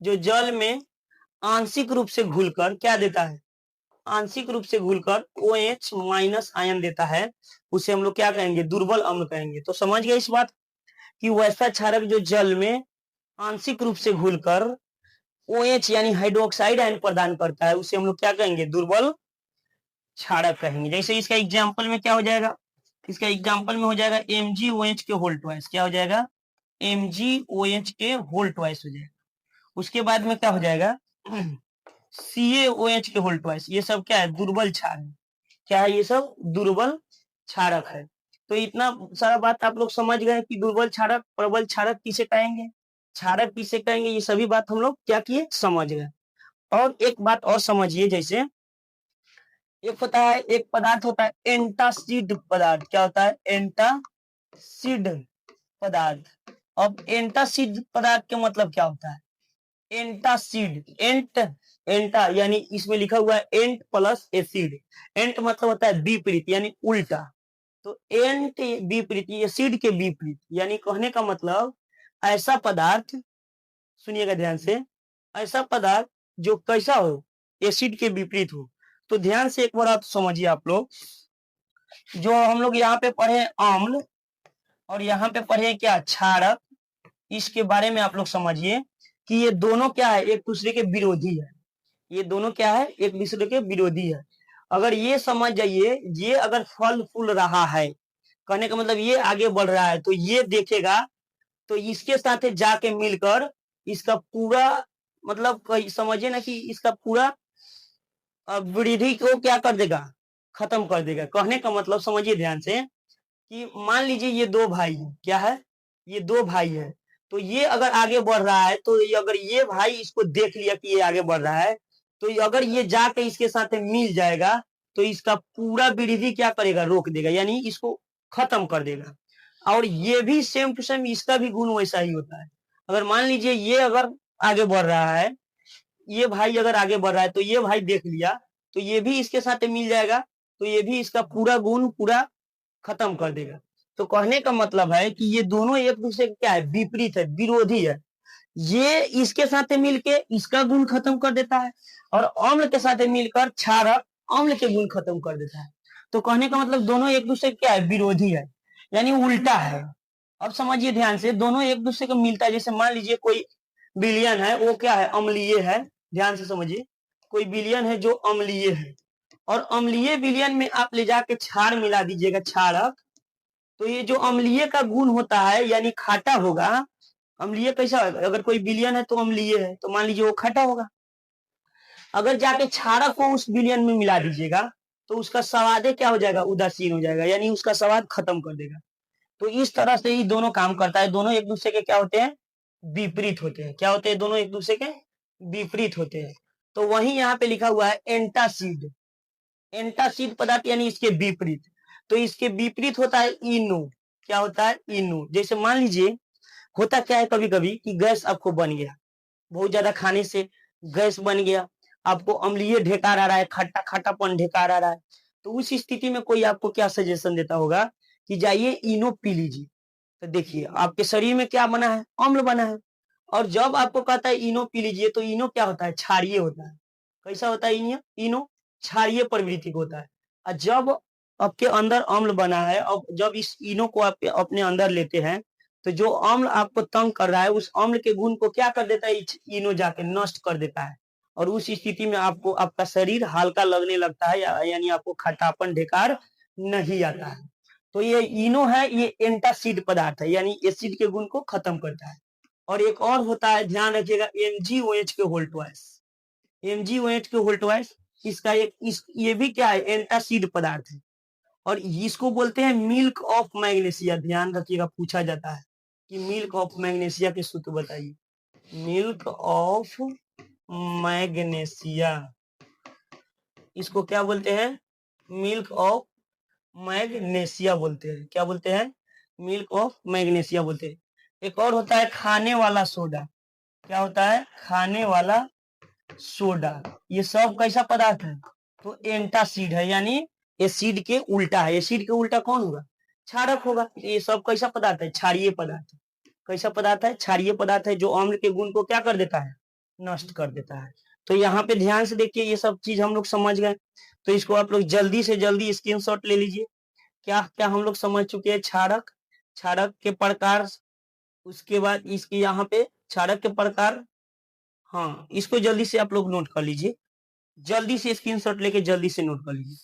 जो जल में आंशिक रूप से घुलकर क्या देता है, आंशिक रूप से घुलकर OH माइनस आयन देता है, उसे हम लोग क्या कहेंगे, दुर्बल अम्ल कहेंगे। तो समझ गए इस बात कि वैसा क्षारक जो जल में आंशिक रूप से घुलकर OH यानी हाइड्रोक्साइड आयन प्रदान करता है, उसे हम लोग क्या कहेंगे, दुर्बल क्षारक कहेंगे। जैसे इसका एग्जाम्पल में क्या हो जाएगा, इसका एग्जाम्पल में हो जाएगा MgOH के होल ट्वाइस, क्या हो जाएगा, MgOH के होल ट्वाइस हो जाएगा। उसके बाद में क्या हो जाएगा, CaOH के होल ट्वाइस। ये सब क्या है, दुर्बल क्षारक, क्या है, ये सब दुर्बल क्षारक है। तो इतना सारा बात आप लोग समझ गए कि दुर्बल क्षारक, प्रबल क्षारक किसे कहेंगे, क्षारक किसे कहेंगे, ये सभी बात हम लोग क्या किए, समझ गए। और एक बात और समझिए, जैसे एक होता है, एक पदार्थ होता है एंटासिड पदार्थ, क्या होता है, एंटासिड पदार्थ। अब एंटासिड पदार्थ के मतलब क्या होता है, एंटासिड, एंटा यानी इसमें लिखा हुआ है एंट प्लस एसिड। एंट मतलब होता है विपरीत यानी उल्टा, तो एंट विपरीत, एसिड के विपरीत, यानी कहने का मतलब ऐसा पदार्थ, सुनिएगा ध्यान से, ऐसा पदार्थ जो कैसा हो, एसिड के विपरीत हो। तो ध्यान से एक बार आप समझिए आप लोग, जो हम लोग यहाँ पे पढ़े अम्ल और यहाँ पे पढ़े क्या, क्षारक, इसके बारे में आप लोग समझिए कि ये दोनों क्या है, एक दूसरे के विरोधी है। ये दोनों क्या है, एक दूसरे के विरोधी है। अगर ये समझ जाइए, ये अगर फल फूल रहा है, कहने का मतलब ये आगे बढ़ रहा है, तो ये देखेगा, तो इसके साथ जाके मिलकर इसका पूरा, मतलब समझिए ना कि इसका पूरा वृद्धि को क्या कर देगा, खत्म कर देगा। कहने का मतलब समझिए ध्यान से कि मान लीजिए ये दो भाई है, क्या है, ये दो भाई है, तो ये अगर आगे बढ़ रहा है, तो अगर ये भाई इसको देख लिया कि ये आगे बढ़ रहा है, तो अगर ये जाके इसके साथ मिल जाएगा, तो इसका पूरा वृद्धि क्या करेगा, रोक देगा, यानी इसको खत्म कर देगा। और ये भी सेम टू सेम इसका भी गुण वैसा ही होता है। अगर मान लीजिए ये अगर आगे बढ़ रहा है, ये भाई अगर आगे बढ़ रहा है, तो ये भाई देख लिया, तो ये भी इसके साथ मिल जाएगा, तो ये भी इसका पूरा गुण पूरा खत्म कर देगा। तो कहने का मतलब है कि ये दोनों एक दूसरे के क्या है, विपरीत है, विरोधी है। ये इसके साथ मिलके इसका गुण खत्म कर देता है, और अम्ल के साथ मिलकर क्षारक अम्ल के गुण खत्म कर देता है। तो कहने का मतलब दोनों एक दूसरे के क्या है, विरोधी है, यानी उल्टा है। अब समझिए ध्यान से, दोनों एक दूसरे को मिलता है। जैसे मान लीजिए कोई विलयन है, वो क्या है, अम्लीय है। ध्यान से समझिए, कोई विलयन है जो अम्लीय है, और अम्लीय विलयन में आप ले जाके क्षार मिला दीजिएगा, क्षारक, तो ये जो अम्लीय का गुण होता है यानी खाटा होगा। अम्लीय कैसा होगा, अगर कोई विलयन है तो अम्लीय है, तो मान लीजिए वो खट्टा होगा। अगर जाके क्षारक को उस विलयन में मिला दीजिएगा, तो उसका स्वाद क्या हो जाएगा, उदासीन हो जाएगा, यानी उसका स्वाद खत्म कर देगा। तो इस तरह से ही दोनों काम करता है। दोनों एक दूसरे के क्या होते हैं, विपरीत होते हैं। क्या होते हैं, दोनों एक दूसरे के विपरीत होते हैं। तो वही यहाँ पे लिखा हुआ है एंटासिड, एंटासिड पदार्थ यानी इसके विपरीत। तो इसके विपरीत होता है इनो, क्या होता है, इनो। जैसे मान लीजिए होता क्या है, कभी कभी कि गैस आपको बन गया, बहुत ज्यादा खाने से गैस बन गया, आपको अम्लीय ढेकार आ रहा है, खट्टा खट्टापन ढेकार आ रहा है, तो उस स्थिति में कोई आपको क्या सजेशन देता होगा कि जाइए इनो पी लीजिए। तो देखिए आपके शरीर में क्या बना है, अम्ल बना है। और जब आपको कहता है इनो पी लीजिए, तो इनो क्या होता है, क्षारीय होता है। कैसा होता है इनो, क्षारीय प्रवृत्ति का होता है। और जब आपके अंदर अम्ल बना है, और जब इस इनो को आप अपने अंदर लेते हैं, तो जो अम्ल आपको तंग कर रहा है, उस अम्ल के गुण को क्या कर देता है, इनो जाके नष्ट कर देता है। और उस स्थिति में आपको आपका शरीर हल्का लगने लगता है, यानी आपको खट्टापन ढेकार नहीं आता है। तो ये इनो है, ये एंटासिड पदार्थ है, यानी एसिड के गुण को खत्म करता है। और एक और होता है, ध्यान रखिएगा, MgOH के होल ट्वाइस, MgOH के होल ट्वाइस। इसका ये भी क्या है, एंटासिड पदार्थ है। और इसको बोलते हैं मिल्क ऑफ मैग्नीशिया। ध्यान रखिएगा, पूछा जाता है कि मिल्क ऑफ मैग्नीशिया के सूत्र बताइए। मिल्क ऑफ मैग्नीशिया, इसको क्या बोलते हैं, मिल्क ऑफ मैग्नीशिया बोलते हैं। क्या बोलते हैं, मिल्क ऑफ मैग्नीशिया बोलते हैं। एक और होता है खाने वाला सोडा। क्या होता है, खाने वाला सोडा। ये सब कैसा पदार्थ है, तो एंटासिड है, यानी एसिड के उल्टा है। एसिड के उल्टा कौन होगा, क्षारक होगा। ये सब कैसा पदार्थ है, क्षारीय पदार्थ। कैसा पदार्थ है, क्षारीय पदार्थ है, जो अम्ल के गुण को क्या कर देता है, नष्ट कर देता है। तो यहाँ पे ध्यान से देखिए, ये सब चीज हम लोग समझ गए। तो इसको आप लोग जल्दी से जल्दी स्क्रीनशॉट ले लीजिए। क्या क्या हम लोग समझ चुके हैं, क्षारक, क्षारक के प्रकार, उसके बाद इसके यहाँ पे क्षारक के प्रकार। हाँ, इसको जल्दी से आप लोग नोट कर लीजिए, जल्दी से स्क्रीनशॉट लेके जल्दी से नोट कर लीजिए।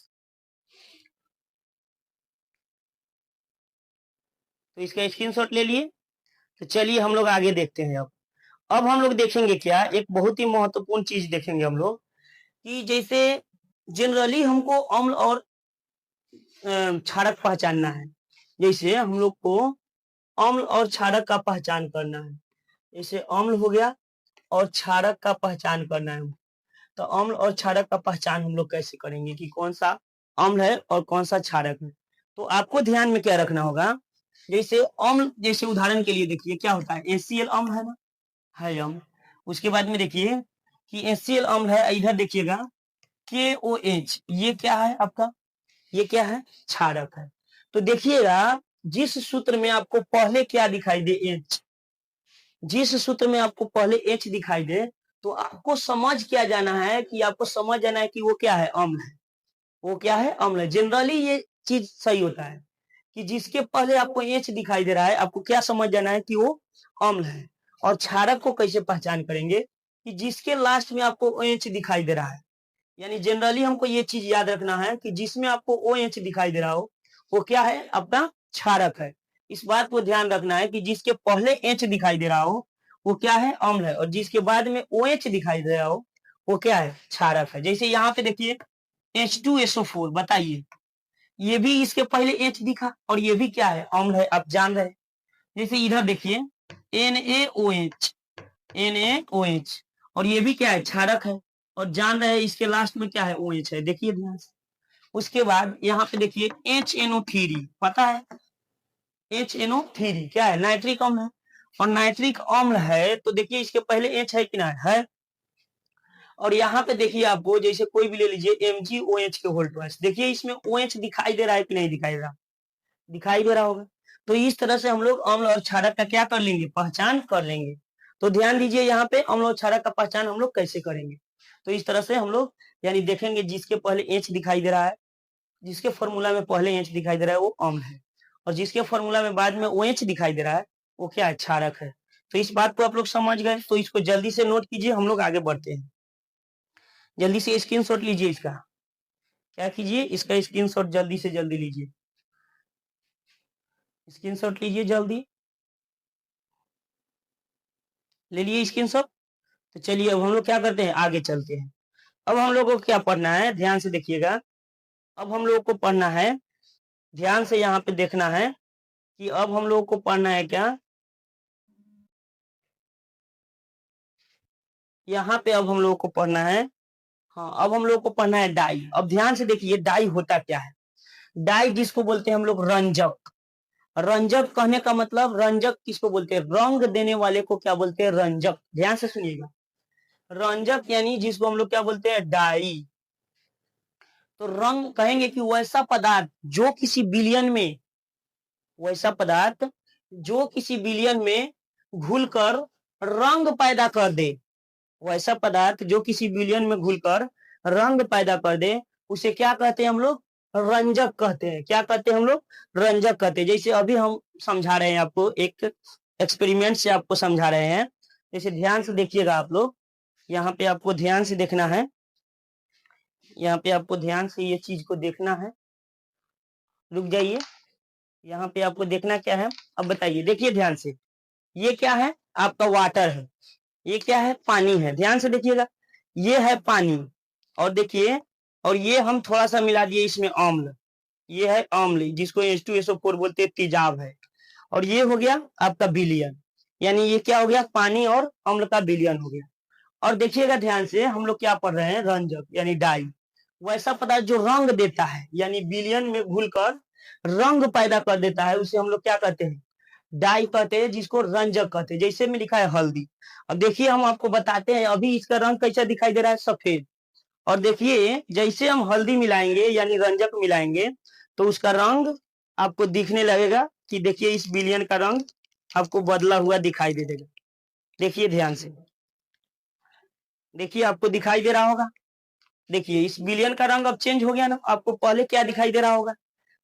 तो इसका स्क्रीनशॉट ले लिए। तो चलिए हम लोग आगे देखते हैं। अब हम लोग देखेंगे क्या, एक बहुत ही महत्वपूर्ण चीज देखेंगे हम लोग, कि जैसे जनरली हमको अम्ल और क्षारक पहचानना है। जैसे हम लोग को अम्ल और क्षारक का पहचान करना है। जैसे अम्ल हो गया और क्षारक का पहचान करना है। तो अम्ल और क्षारक का पहचान हम लोग कैसे करेंगे, कि कौन सा अम्ल है और कौन सा क्षारक है। तो आपको ध्यान में क्या रखना होगा, जैसे अम्ल, जैसे उदाहरण के लिए देखिए क्या होता है, HCl अम्ल है ना, है अम्ल। उसके बाद में देखिए कि HCl अम्ल है, इधर देखिएगा KOH, ये क्या है आपका, ये क्या है, क्षारक है। तो देखिएगा, जिस सूत्र में आपको पहले क्या दिखाई दे, H, जिस सूत्र में आपको पहले H दिखाई दे, तो आपको समझ क्या जाना है, कि आपको समझ जाना है कि वो क्या है, अम्ल है। वो क्या है, अम्ल है। जनरली ये चीज सही होता है कि जिसके पहले आपको H दिखाई दे रहा है, आपको क्या समझ जाना है, कि वो अम्ल है। और क्षारक को कैसे पहचान करेंगे, कि जिसके लास्ट में आपको OH दिखाई दे रहा है, यानी जनरली हमको ये चीज याद रखना है कि जिसमें आपको OH दिखाई दे रहा हो, वो क्या है, अपना क्षारक है। इस बात को ध्यान रखना है कि जिसके पहले H दिखाई दे रहा हो, वो क्या है, अम्ल है। और जिसके बाद में OH दिखाई दे रहा हो, वो क्या है, क्षारक है। जैसे यहाँ पे देखिए H2SO4, बताइए, ये भी इसके पहले H दिखा और ये भी क्या है, अम्ल है, आप जान रहे। जैसे इधर देखिए NaOH, NaOH, और ये भी क्या है, क्षारक है, और जान रहे हैं इसके लास्ट में क्या है, OH है। देखिए ध्यान से। उसके बाद यहाँ पे देखिए HNO3, पता है HNO3 क्या है, नाइट्रिक अम्ल है। और नाइट्रिक अम्ल है तो देखिए इसके पहले H है कि ना, है। और यहाँ पे देखिए आपको, जैसे कोई भी ले लीजिए MgOH के होल ट्वाइस, देखिए इसमें OH दिखाई दे रहा है कि नहीं दिखाई दे रहा, दिखाई दे रहा होगा। तो इस तरह से हम लोग अम्ल और क्षारक का क्या कर लेंगे, पहचान कर लेंगे। तो ध्यान दीजिए यहाँ पे अम्ल और क्षारक का पहचान हम लोग कैसे करेंगे। तो इस तरह से हम लोग यानी देखेंगे, जिसके पहले H दिखाई दे रहा है, जिसके फॉर्मूला में पहले H दिखाई दे रहा है, वो अम्ल है। और जिसके फॉर्मूला में बाद में OH दिखाई दे रहा है, वो क्या है, क्षारक है। तो इस बात को आप लोग समझ गए। तो इसको जल्दी से नोट कीजिए, हम लोग आगे बढ़ते हैं। जल्दी से स्क्रीनशॉट लीजिए इसका। क्या कीजिए, इसका स्क्रीनशॉट जल्दी से जल्दी लीजिए, स्क्रीनशॉट लीजिए जल्दी, ले लिए स्क्रीनशॉट। तो चलिए अब हम लोग क्या करते हैं, आगे चलते हैं। अब हम लोग को क्या पढ़ना है, ध्यान से देखिएगा। अब हम लोग को पढ़ना है, ध्यान से यहाँ पे देखना है, कि अब हम लोग को पढ़ना है क्या, यहाँ पे अब हम लोग को पढ़ना है, हाँ, अब हम लोग को पढ़ना है डाई। अब ध्यान से देखिए, डाई होता क्या है। डाई जिसको बोलते हैं हम लोग रंजक। रंजक कहने का मतलब, रंजक किसको बोलते हैं, रंग देने वाले को क्या बोलते हैं, रंजक। ध्यान से सुनिएगा, रंजक यानी जिसको हम लोग क्या बोलते हैं, डाई। तो रंग कहेंगे कि वैसा पदार्थ जो किसी विलयन में, वैसा पदार्थ जो किसी विलयन में घुलकर रंग पैदा कर दे, वैसा पदार्थ जो किसी विलयन में घुलकर रंग पैदा कर दे, उसे क्या कहते हैं हम लोग, रंजक कहते हैं। क्या कहते हैं हम लोग, रंजक कहते हैं। जैसे अभी हम समझा रहे हैं आपको, एक एक्सपेरिमेंट से आपको समझा रहे हैं। जैसे ध्यान से देखिएगा आप लोग, यहाँ पे आपको ध्यान से देखना है, यहाँ पे आपको ध्यान से ये चीज को देखना है। रुक जाइए, यहाँ पे आपको देखना क्या है, अब बताइए, देखिए ध्यान से। ये क्या है, आपका वाटर है, ये क्या है, पानी है। ध्यान से देखिएगा, ये है पानी, और देखिए और ये हम थोड़ा सा मिला दिए इसमें अम्ल, ये है अम्ल जिसको H2SO4 बोलते हैं, तेजाब है। और ये हो गया आपका विलयन, यानी ये क्या हो गया, पानी और अम्ल का विलयन हो गया। और देखिएगा ध्यान से, हम लोग क्या पढ़ रहे हैं, रंजक यानी डाई, वैसा पदार्थ जो रंग देता है, यानी विलयन में घुलकर रंग पैदा कर देता है, उसे हम लोग क्या कहते हैं, डाई कहते हैं, जिसको रंजक कहते हैं। जैसे में लिखा है हल्दी, अब देखिए हम आपको बताते हैं, अभी इसका रंग कैसा दिखाई दे रहा है, सफेद। और देखिए जैसे हम हल्दी मिलाएंगे यानी रंजक मिलाएंगे तो उसका रंग आपको दिखने लगेगा कि देखिए इस विलयन का रंग आपको बदला हुआ दिखाई दे देगा। देखिए ध्यान से, देखिए आपको दिखाई दे रहा होगा, देखिए इस विलयन का रंग अब चेंज हो गया ना। आपको पहले क्या दिखाई दे रहा होगा,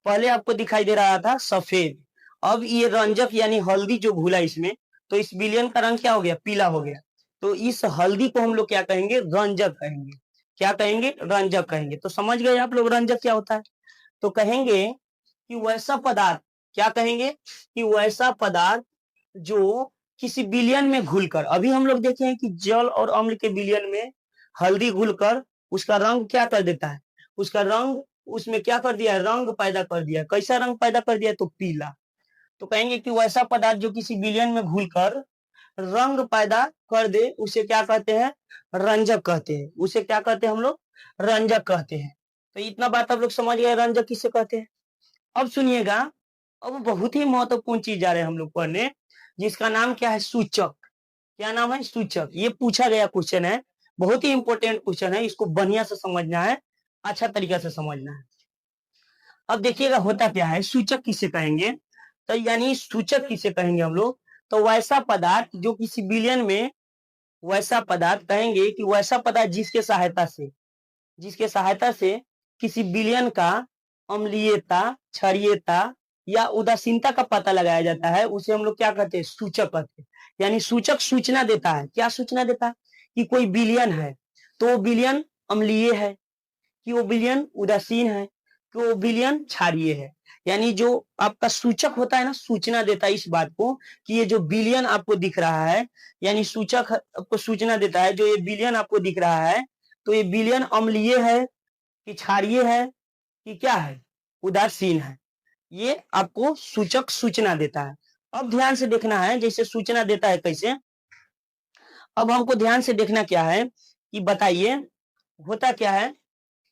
पहले आपको दिखाई दे रहा था सफेद, अब ये रंजक यानी हल्दी जो घुला इसमें, तो इस विलयन का रंग क्या हो गया, पीला हो गया। तो इस हल्दी को हम लोग क्या कहेंगे, रंजक कहेंगे। क्या कहेंगे, रंजक कहेंगे। तो समझ गए आप लोग रंजक क्या होता है। तो कहेंगे कि वैसा पदार्थ, क्या कहेंगे कि वैसा पदार्थ जो किसी विलयन में घुलकर, अभी हम लोग देखे हैं कि जल और अम्ल के विलयन में हल्दी घुलकर उसका रंग क्या कर देता है, उसका रंग उसमें क्या कर दिया है, रंग पैदा कर दिया है। कैसा रंग पैदा कर दिया है, तो पीला। तो कहेंगे कि वैसा पदार्थ जो किसी विलयन में घुलकर रंग पैदा कर दे उसे क्या कहते हैं, रंजक कहते हैं। उसे क्या कहते हैं हम लोग, रंजक कहते हैं। तो इतना बात आप लोग समझ गए रंजक किसे कहते हैं। अब सुनिएगा, अब बहुत ही महत्वपूर्ण चीज जा रहे हैं हम लोग पढ़ने, जिसका नाम क्या है, सूचक। क्या नाम है, सूचक। ये पूछा गया क्वेश्चन है, बहुत ही इंपॉर्टेंट क्वेश्चन है, इसको बढ़िया से समझना है, अच्छा तरीका से समझना है। अब देखिएगा होता क्या है, सूचक किसे कहेंगे, तो यानी सूचक किसे कहेंगे हम लोग, तो वैसा पदार्थ जो किसी विलयन में, वैसा पदार्थ कहेंगे कि वैसा पदार्थ जिसके सहायता से किसी विलयन का अम्लीयता, क्षारीयता या उदासीनता का पता लगाया जाता है, उसे हम लोग क्या कहते हैं, सूचक कहते हैं। यानी सूचक सूचना देता है, क्या सूचना देता है, कि कोई विलयन है तो वो विलयन अम्लीय है, कि वो विलयन उदासीन है, कि वो विलयन क्षारीय है। यानी जो आपका सूचक होता है ना, सूचना देता है इस बात को कि ये जो विलयन आपको दिख रहा है, यानी सूचक आपको सूचना देता है, जो ये विलयन आपको दिख रहा है, तो ये विलयन अम्लीय है कि क्षारीय है कि क्या है, उदासीन है। ये आपको सूचक सूचना देता है। अब ध्यान से देखना है, जैसे सूचना देता है कैसे, अब हमको ध्यान से देखना क्या है कि बताइए होता क्या है।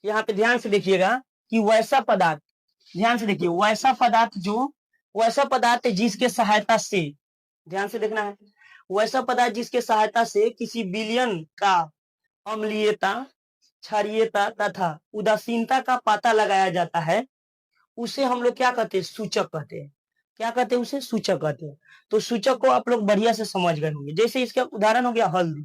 यहाँ पे ध्यान से देखिएगा कि वैसा पदार्थ, ध्यान से देखिए, वैसा पदार्थ जिसके सहायता से, ध्यान से देखना है, वैसा पदार्थ जिसके सहायता से किसी विलयन का अम्लीयता, क्षारीयता तथा उदासीनता का पता लगाया जाता है, उसे हम लोग क्या कहते हैं, सूचक कहते हैं। क्या कहते हैं, उसे सूचक कहते हैं। तो सूचक को आप लोग बढ़िया से समझ गए होंगे। जैसे इसका उदाहरण हो गया हल्दी।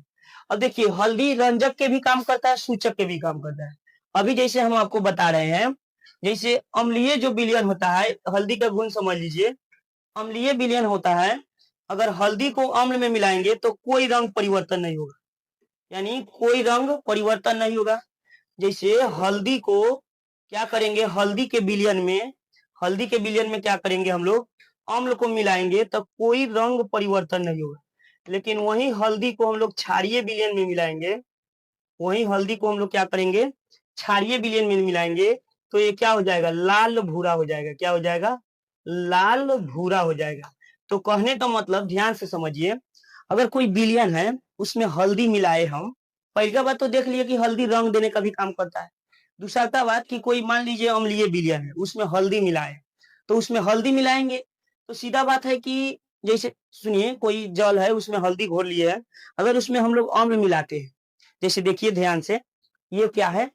अब देखिए हल्दी रंजक के भी काम करता है, सूचक के भी काम करता है। अभी जैसे हम आपको बता रहे हैं, जैसे अम्लीय जो विलयन होता है, हल्दी का गुण समझ लीजिए, अम्लीय विलयन होता है, अगर हल्दी को अम्ल में मिलाएंगे तो कोई रंग परिवर्तन नहीं होगा, यानी कोई रंग परिवर्तन नहीं होगा। जैसे हल्दी को क्या करेंगे, हल्दी के विलयन में क्या करेंगे हम लोग, अम्ल को मिलाएंगे तो कोई रंग परिवर्तन नहीं होगा। लेकिन वही हल्दी को हम लोग क्षारीय विलयन में मिलाएंगे, वही हल्दी को हम लोग क्या करेंगे, क्षारीय विलयन में मिलाएंगे, तो ये क्या हो जाएगा, लाल भूरा हो जाएगा। क्या हो जाएगा, लाल भूरा हो जाएगा। तो कहने का मतलब ध्यान से समझिए, अगर कोई विलयन है उसमें हल्दी मिलाए हम, पहली बात तो देख लिए कि हल्दी रंग देने का भी काम करता है। दूसरा बात कि कोई मान लीजिए अम्लीय विलयन है, उसमें हल्दी मिलाए, तो उसमें हल्दी मिलाएंगे तो सीधा बात है कि जैसे सुनिए कोई जल है उसमें हल्दी घोल लिए है, अगर उसमें हम लोग अम्ल मिलाते हैं, जैसे देखिए ध्यान से, ये क्या है,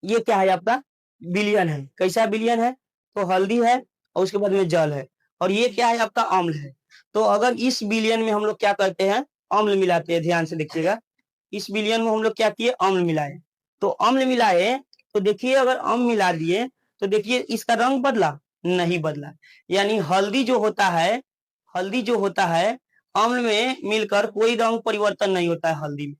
ये क्या है आपका विलयन है। कैसा विलयन है, तो हल्दी है और उसके बाद में जल है, और ये क्या है आपका अम्ल है। तो अगर इस विलयन में हम लोग क्या करते हैं, अम्ल मिलाते हैं, ध्यान से देखिएगा, इस विलयन में हम लोग क्या किए, अम्ल मिलाए। तो अम्ल मिलाए तो देखिए अगर अम्ल मिला दिए तो देखिए इसका रंग बदला, नहीं बदला। यानी हल्दी जो होता है अम्ल में मिलकर कोई रंग परिवर्तन नहीं होता है हल्दी में।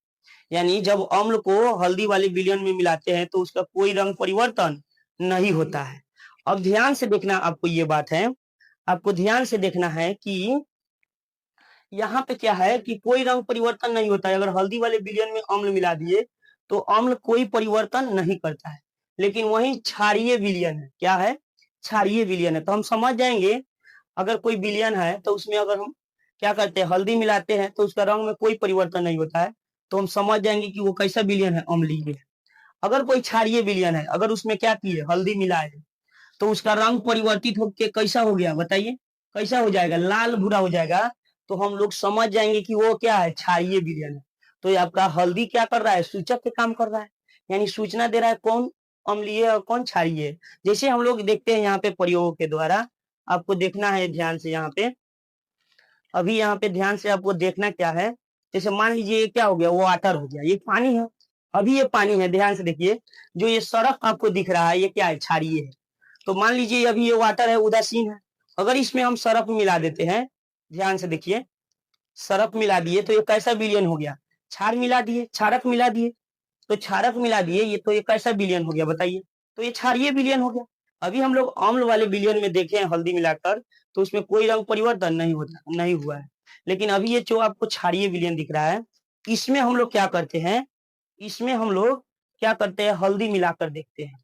यानी जब अम्ल को हल्दी वाले विलयन में मिलाते हैं तो उसका कोई रंग परिवर्तन नहीं होता है। अब ध्यान से देखना, आपको ये बात है, आपको ध्यान से देखना है कि यहाँ पे क्या है कि कोई रंग परिवर्तन नहीं होता है। अगर हल्दी वाले विलयन में अम्ल मिला दिए तो अम्ल कोई परिवर्तन नहीं करता है। लेकिन वहीं क्षारीय विलयन है, क्या है? क्षारीय विलयन है। तो हम समझ जाएंगे अगर कोई विलयन है तो उसमें अगर हम क्या करते हैं, हल्दी मिलाते हैं तो उसका रंग में कोई परिवर्तन नहीं होता है, तो हम समझ जाएंगे कि वो कैसा विलयन है, अम्लीय। अगर कोई क्षारीय विलयन है, अगर उसमें क्या किए, हल्दी मिलाए, तो उसका रंग परिवर्तित होकर कैसा हो गया, बताइए कैसा हो जाएगा, लाल भूरा हो जाएगा। तो हम लोग समझ जाएंगे कि वो क्या है, क्षारीय विलयन है। तो ये आपका हल्दी क्या कर रहा है, सूचक के काम कर रहा है, यानी सूचना दे रहा है कौन अम्लीय और कौन क्षारीय है। जैसे हम लोग देखते हैं यहाँ पे प्रयोगों के द्वारा, आपको देखना है ध्यान से। यहाँ पे अभी यहाँ पे ध्यान से आपको देखना क्या है, जैसे मान लीजिए ये क्या हो गया, वो वाटर हो गया, ये पानी है। अभी ये पानी है, ध्यान से देखिए, जो ये सरफ आपको दिख रहा है ये क्या है, क्षारीय है। तो मान लीजिए अभी ये वाटर है, उदासीन है। अगर इसमें हम सरफ मिला देते हैं, ध्यान से देखिए, सरफ मिला दिए तो ये कैसा विलयन हो गया, क्षार मिला दिए, क्षारक मिला दिए, तो क्षारक मिला दिए, ये तो ये कैसा विलयन हो गया बताइए, तो ये क्षारीय विलयन हो गया। अभी हम लोग अम्ल वाले विलयन में देखे हैं हल्दी मिलाकर, तो उसमें कोई रंग परिवर्तन नहीं हुआ है। लेकिन अभी ये जो आपको क्षारीय विलयन दिख रहा है, इसमें हम लोग क्या करते हैं, इसमें हम लोग क्या करते हैं, हल्दी मिलाकर देखते हैं,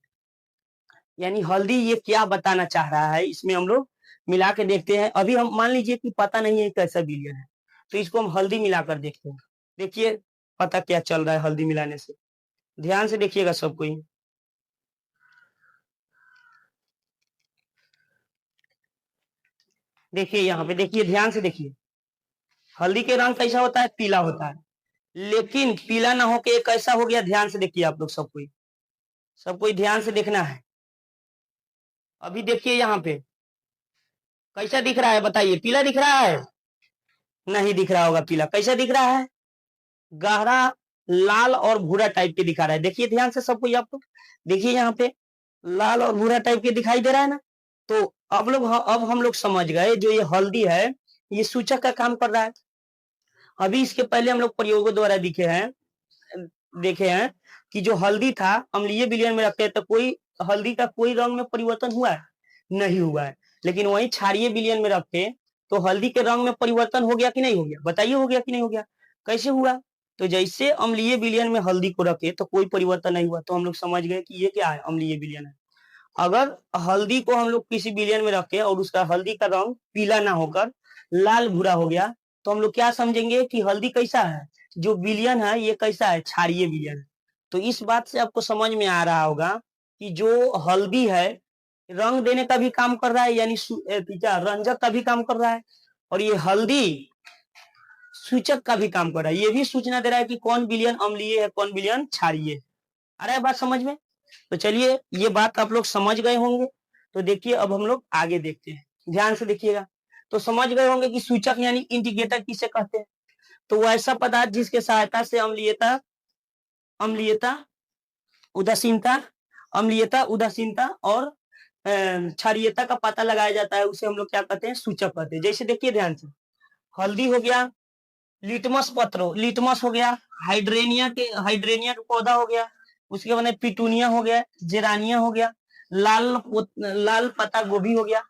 यानी हल्दी ये क्या बताना चाह रहा है, इसमें हम लोग मिला के देखते हैं। अभी हम मान लीजिए कि पता नहीं है कैसा विलयन है, तो इसको हम हल्दी मिलाकर देखते हैं। देखिए पता क्या चल रहा है हल्दी मिलाने से, ध्यान से देखिएगा सब कोई। देखिए यहाँ पे, देखिए ध्यान से देखिए, हल्दी के रंग कैसा होता है, पीला होता है। लेकिन पीला ना होके एक कैसा हो गया, ध्यान से देखिए आप लोग सब कोई ध्यान से देखना है। अभी देखिए यहाँ पे कैसा दिख रहा है, बताइए, पीला दिख रहा है? नहीं दिख रहा होगा पीला, कैसा दिख रहा है, गहरा लाल और भूरा टाइप के दिखा रहा है। देखिए ध्यान से सब कोई, आप लोग देखिए यहाँ पे लाल और भूरा टाइप के दिखाई दे रहा है ना। तो अब हम लोग समझ गए, जो ये हल्दी है ये सूचक का काम कर रहा है। अभी इसके पहले हम लोग प्रयोगों द्वारा देखे हैं कि जो हल्दी था अम्लीय विलयन में रखते हैं तो कोई हल्दी का कोई रंग में परिवर्तन हुआ है, नहीं हुआ है। लेकिन वही क्षारीय विलयन में रखते तो हल्दी के रंग में परिवर्तन हो गया कि नहीं हो गया, बताइए हो गया कि नहीं हो गया, कैसे हुआ? तो जैसे अम्लीय विलयन में हल्दी को रखे तो कोई परिवर्तन नहीं हुआ, तो हम लोग समझ गए कि ये क्या है, अम्लीय विलयन है। अगर हल्दी को हम लोग किसी विलयन में रखें और उसका हल्दी का रंग पीला ना होकर लाल भूरा हो गया, तो हम लोग क्या समझेंगे कि हल्दी कैसा है, जो विलयन है ये कैसा है, क्षारीय विलयन है। तो इस बात से आपको समझ में आ रहा होगा कि जो हल्दी है रंग देने का भी काम कर रहा है, यानी क्या रंजक का भी काम कर रहा है, और ये हल्दी सूचक का भी काम कर रहा है, ये भी सूचना दे रहा है कि कौन विलयन अम्लीय है, कौन विलयन क्षारीय है। आ रहा है बात समझ में? तो चलिए ये बात आप लोग समझ गए होंगे। तो देखिए अब हम लोग आगे देखते हैं, ध्यान से देखिएगा। तो समझ गए होंगे कि सूचक यानी इंडिकेटर किसे कहते हैं। तो वो ऐसा पदार्थ जिसके सहायता से अम्लीयता अम्लीयता उदासीनता अम्लीयता उदासीनता और क्षारीयता का पता लगाया जाता है, उसे हम लोग क्या कहते हैं, सूचक कहते हैं। जैसे देखिए ध्यान से, हल्दी हो गया, लिटमस हो गया, हाइड्रेनिया का पौधा हो गया, उसके बाद पिटूनिया हो गया, जेरानिया हो गया, लाल पत्ता गोभी हो गया।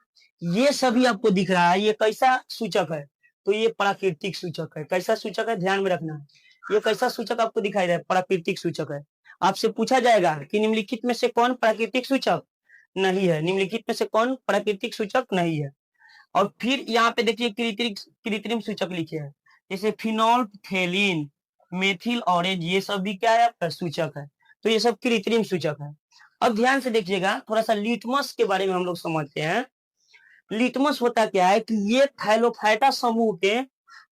ये सभी आपको दिख रहा है, ये कैसा सूचक है, तो ये प्राकृतिक सूचक है। कैसा सूचक है, ध्यान में रखना है, ये कैसा सूचक आपको दिखाई दे, प्राकृतिक सूचक है। आपसे पूछा जाएगा कि निम्नलिखित में से कौन प्राकृतिक सूचक नहीं है, निम्नलिखित में से कौन प्राकृतिक सूचक नहीं है। और फिर यहाँ पे देखिए कृत्रिम सूचक लिखे हैं, जैसे फिनोल्फथेलिन, मेथिल ऑरेंज, ये सब भी क्या है, आपका सूचक है। तो ये सब कृत्रिम सूचक है। अब ध्यान से देखिएगा, थोड़ा सा लिटमस के बारे में हम लोग समझते हैं। लिटमस होता क्या है कि ये थैलोफाइटा समूह के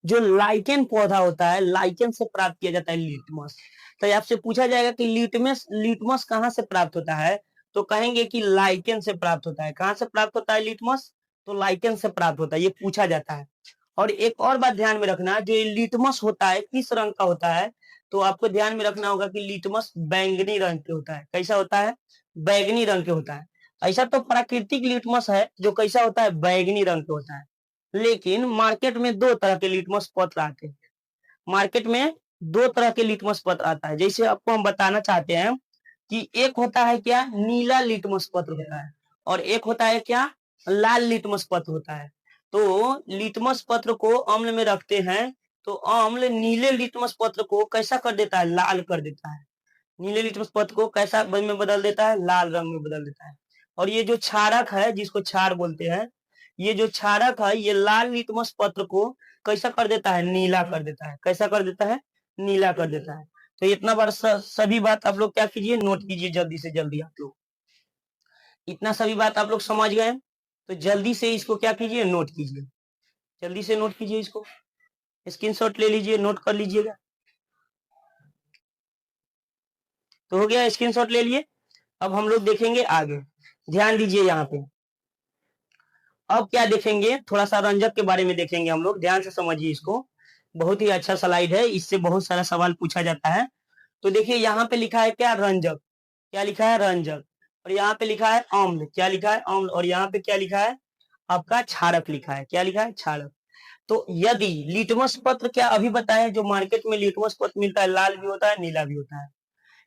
जो लाइकेन पौधा होता है, लाइकेन से प्राप्त किया जाता है लिटमस। तो आपसे पूछा जाएगा कि लिटमस कहाँ से प्राप्त होता है, तो कहेंगे कि लाइकेन से प्राप्त होता है। कहाँ से प्राप्त होता है लिटमस, तो लाइकेन से प्राप्त होता है, ये पूछा जाता है। और एक और बात ध्यान में रखना, जो लिटमस होता है किस रंग का होता है, तो आपको ध्यान में रखना होगा कि लिटमस बैंगनी रंग के होता है। कैसा होता है, बैंगनी रंग के होता है। ऐसा तो प्राकृतिक लिटमस है जो कैसा होता है, बैंगनी रंग के होता है। लेकिन मार्केट में दो तरह के लिटमस पत्र आते हैं, मार्केट में दो तरह के लिटमस पत्र आता है। जैसे आपको हम बताना चाहते हैं कि एक होता है क्या, नीला लिटमस पत्र होता है, और एक होता है क्या, लाल लिटमस पत्र होता है। तो लिटमस पत्र को अम्ल में रखते हैं तो अम्ल नीले लिटमस पत्र को कैसा कर देता है, लाल कर देता है। नीले लिटमस पत्र को कैसा में बदल देता है, लाल रंग में बदल देता है। और ये जो क्षारक है जिसको क्षार बोलते हैं, ये जो क्षारक है ये लाल लिटमस पत्र को कैसा कर देता है, नीला कर देता है। कैसा कर देता है, नीला कर देता है। तो इतना बार सभी बात आप लोग क्या कीजिए, नोट कीजिए जल्दी से जल्दी। आप लोग इतना सभी बात आप लोग समझ गए, तो जल्दी से इसको क्या कीजिए, नोट कीजिए। जल्दी से नोट कीजिए, इसको स्क्रीनशॉट ले लीजिए, नोट कर लीजिएगा। तो हो गया, स्क्रीनशॉट ले लिए। अब हम लोग देखेंगे आगे, ध्यान दीजिए यहाँ पे। अब क्या देखेंगे, थोड़ा सा रंजक के बारे में देखेंगे हम लोग, ध्यान से समझिए इसको। बहुत ही अच्छा स्लाइड है, इससे बहुत सारा सवाल पूछा जाता है। तो देखिए यहाँ पे लिखा है क्या, रंजक। क्या लिखा है, रंजक। और यहाँ पे लिखा है अम्ल। क्या लिखा है, अम्ल। और यहाँ पे क्या लिखा है आपका, क्षारक लिखा है। क्या लिखा है, क्षारक। तो यदि लिटमस पत्र, क्या अभी बताया जो मार्केट में लिटमस पत्र मिलता है, लाल भी होता है नीला भी होता है।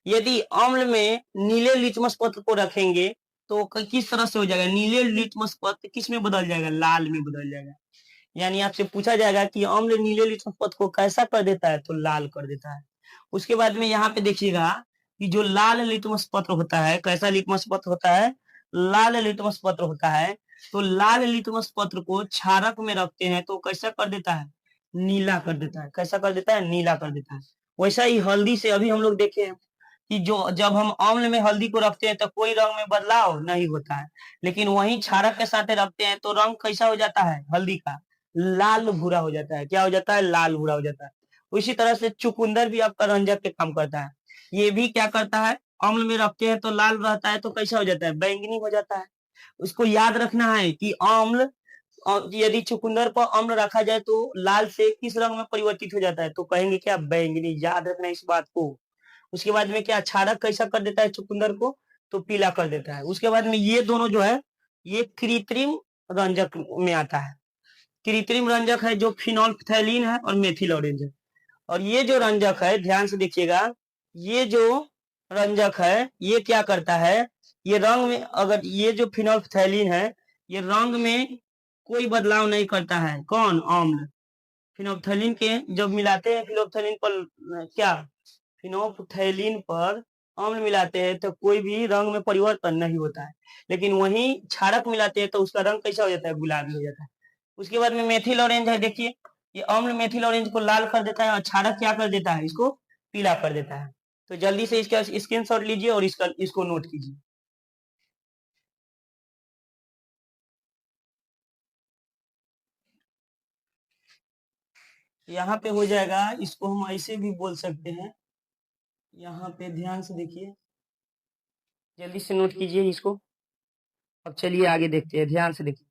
यदि अम्ल में नीले लिटमस पत्र को रखेंगे तो किस तरह से हो जाएगा, नीले लिटमस पत्र किस में बदल जाएगा, लाल में बदल जाएगा। यानी आपसे पूछा जाएगा कि अम्ल नीले लिटमस पत्र को कैसा कर देता है, तो लाल कर देता है। उसके बाद में यहाँ पे देखिएगा कि जो लाल लिटमस पत्र होता है, कैसा लिटमस पत्र होता है, लाल लिटमस पत्र होता है। तो लाल लिटमस पत्र को क्षारक में रखते हैं तो कैसा कर देता है, नीला कर देता है। कैसा कर देता है, नीला कर देता है। वैसा ही हल्दी से अभी हम लोग देखे हैं कि जो जब हम अम्ल में हल्दी को रखते हैं तो कोई रंग में बदलाव नहीं होता है, लेकिन वहीं क्षारक के साथ रखते हैं तो रंग कैसा हो जाता है, हल्दी का लाल भूरा हो जाता है। क्या हो जाता है, लाल भूरा हो जाता है। उसी तरह से चुकंदर भी आपका रंजक के काम करता है। ये भी क्या करता है, अम्ल में रखते हैं तो लाल रहता है तो कैसा हो जाता है, बैंगनी हो जाता है। उसको याद रखना है कि अम्ल, यदि चुकंदर पर अम्ल रखा जाए तो लाल से किस रंग में परिवर्तित हो जाता है, तो कहेंगे क्या, बैंगनी। याद रखना इस बात को। उसके बाद में क्या, क्षारक कैसा कर देता है चुकंदर को, तो पीला कर देता है। उसके बाद में ये दोनों जो है ये कृत्रिम रंजक में आता है। कृत्रिम रंजक है जो फिनोल्फथैलीन है और मेथिल ऑरेंज है। और ये जो रंजक है, ध्यान से देखिएगा, ये जो रंजक है ये क्या करता है, ये रंग में, अगर ये जो फिनोल्फथैलीन है ये रंग में कोई बदलाव नहीं करता है। कौन, अम्ल। फिनोल्फथैलीन के जब मिलाते हैं, फिनोल्फथैलीन पर क्या, फिनोल्फथैलीन पर अम्ल मिलाते हैं तो कोई भी रंग में परिवर्तन नहीं होता है। लेकिन वहीं क्षारक मिलाते हैं तो उसका रंग कैसा हो जाता है, गुलाबी हो जाता है। उसके बाद में मेथिल ऑरेंज है, देखिए ये अम्ल मेथिल ऑरेंज को लाल कर देता है और क्षारक क्या कर देता है, इसको पीला कर देता है। तो जल्दी से इसका स्क्रीनशॉट लीजिए और इसको नोट कीजिए। यहाँ पे हो जाएगा, इसको हम ऐसे भी बोल सकते हैं। यहाँ पे ध्यान से देखिए, जल्दी से नोट कीजिए इसको। अब चलिए आगे देखते हैं, ध्यान से देखिए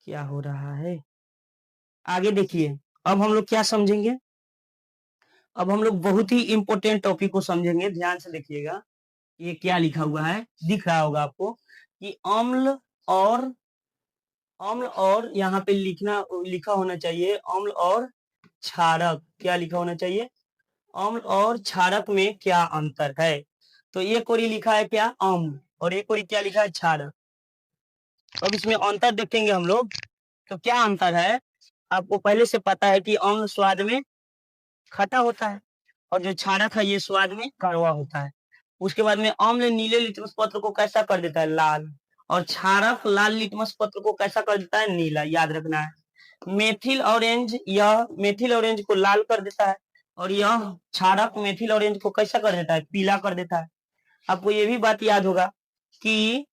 क्या हो रहा है। आगे देखिए, अब हम लोग क्या समझेंगे, अब हम लोग बहुत ही इंपॉर्टेंट टॉपिक को समझेंगे। ध्यान से देखिएगा, ये क्या लिखा हुआ है, दिख रहा होगा आपको कि और अम्ल और यहाँ पे लिखा होना चाहिए अम्ल और क्षारक। क्या लिखा होना चाहिए, अम्ल और क्षारक में क्या अंतर है। तो एक ओर लिखा है क्या, अम्ल, और एक ओर क्या लिखा है, क्षारक। अब इसमें अंतर देखेंगे हम लोग, तो क्या अंतर है, आपको पहले से पता है कि अम्ल स्वाद में खट्टा होता है और जो क्षारक है ये स्वाद में कड़वा होता है। उसके बाद में अम्ल नीले लिटमस पत्र को कैसा कर देता है, लाल। और क्षारक लाल लिटमस पत्र को कैसा कर देता है, नीला। याद रखना है। मेथिल ऑरेंज, यह मेथिल ऑरेंज को लाल कर देता है और यह क्षारक मेथिल ऑरेंज को कैसा कर देता है, पीला कर देता है। आपको ये भी बात याद होगा कि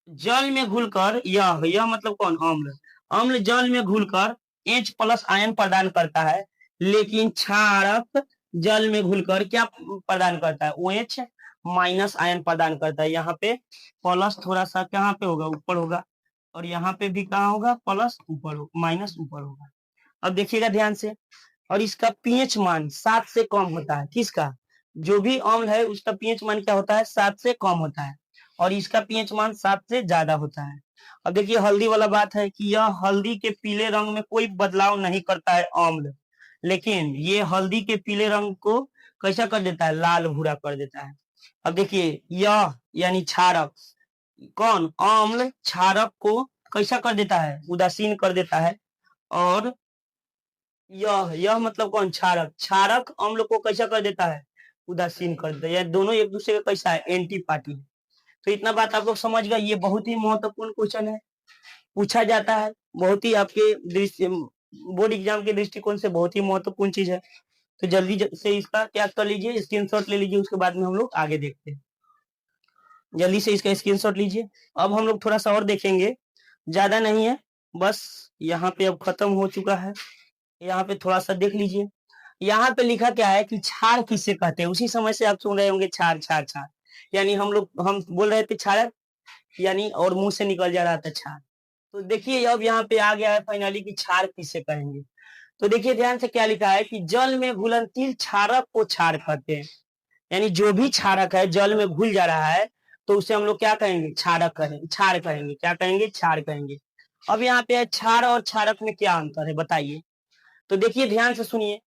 जल में घुलकर, यह मतलब कौन, अम्ल। अम्ल जल में घुलकर H+ आयन प्रदान करता है, लेकिन क्षारक जल में घुलकर क्या प्रदान करता है, OH- आयन प्रदान करता है। यहाँ पे प्लस थोड़ा सा कहाँ पे होगा, ऊपर होगा, और यहाँ पे भी कहाँ होगा, प्लस ऊपर होगा, माइनस ऊपर होगा। अब देखिएगा ध्यान से, और इसका पीएच मान 7 से कम होता है। किसका, जो भी अम्ल है उसका पीएच मान क्या होता है, 7 से कम होता है, और इसका पीएच मान 7 से ज्यादा होता है। अब देखिए हल्दी वाला बात है कि यह हल्दी के पीले रंग में कोई बदलाव नहीं करता है अम्ल, लेकिन ये हल्दी के पीले रंग को कैसा कर देता है, लाल भूरा कर देता है। अब देखिए यह यानी क्षारक, कौन, अम्ल क्षारक को कैसा कर देता है, उदासीन कर देता है। और यह मतलब कौन, क्षारक, क्षारक अम्ल को कैसा कर देता है, उदासीन कर देता है, या दोनों एक दूसरे का कैसा है, एंटी पार्टी है। तो इतना बात आप लोग समझ गए। ये बहुत ही महत्वपूर्ण क्वेश्चन है, पूछा जाता है, बहुत ही आपके दृष्टि बोर्ड एग्जाम के दृष्टिकोण से बहुत ही महत्वपूर्ण चीज है। तो जल्दी से इसका क्या कर लीजिए, स्क्रीनशॉट ले लीजिए, उसके बाद में हम लोग आगे देखते हैं। जल्दी से इसका स्क्रीनशॉट लीजिए। अब हम लोग थोड़ा सा और देखेंगे, ज्यादा नहीं है, बस यहाँ पे अब खत्म हो चुका है। यहाँ पे थोड़ा सा देख लीजिए, यहाँ पे लिखा क्या है कि छाड़ किसे कहते हैं। उसी समय से आप सुन रहे होंगे छाड़ छाड़ छाड़, यानी हम बोल रहे थे छाड़, यानी और मुंह से निकल जा रहा था छाड़। तो देखिए अब यहाँ पे आ गया है फाइनली कि छाड़ किसे कहेंगे। तो देखिए ध्यान से क्या लिखा है कि जल में घुलनशील क्षारक को क्षार कहते हैं। यानी जो भी क्षारक है जल में घुल जा रहा है तो उसे हम लोग क्या कहेंगे, क्षारक कहेंगे, क्षार कहेंगे। क्या कहेंगे, क्षार कहेंगे। अब यहाँ पे क्षार और क्षारक में क्या अंतर है बताइए। तो देखिए ध्यान से सुनिए,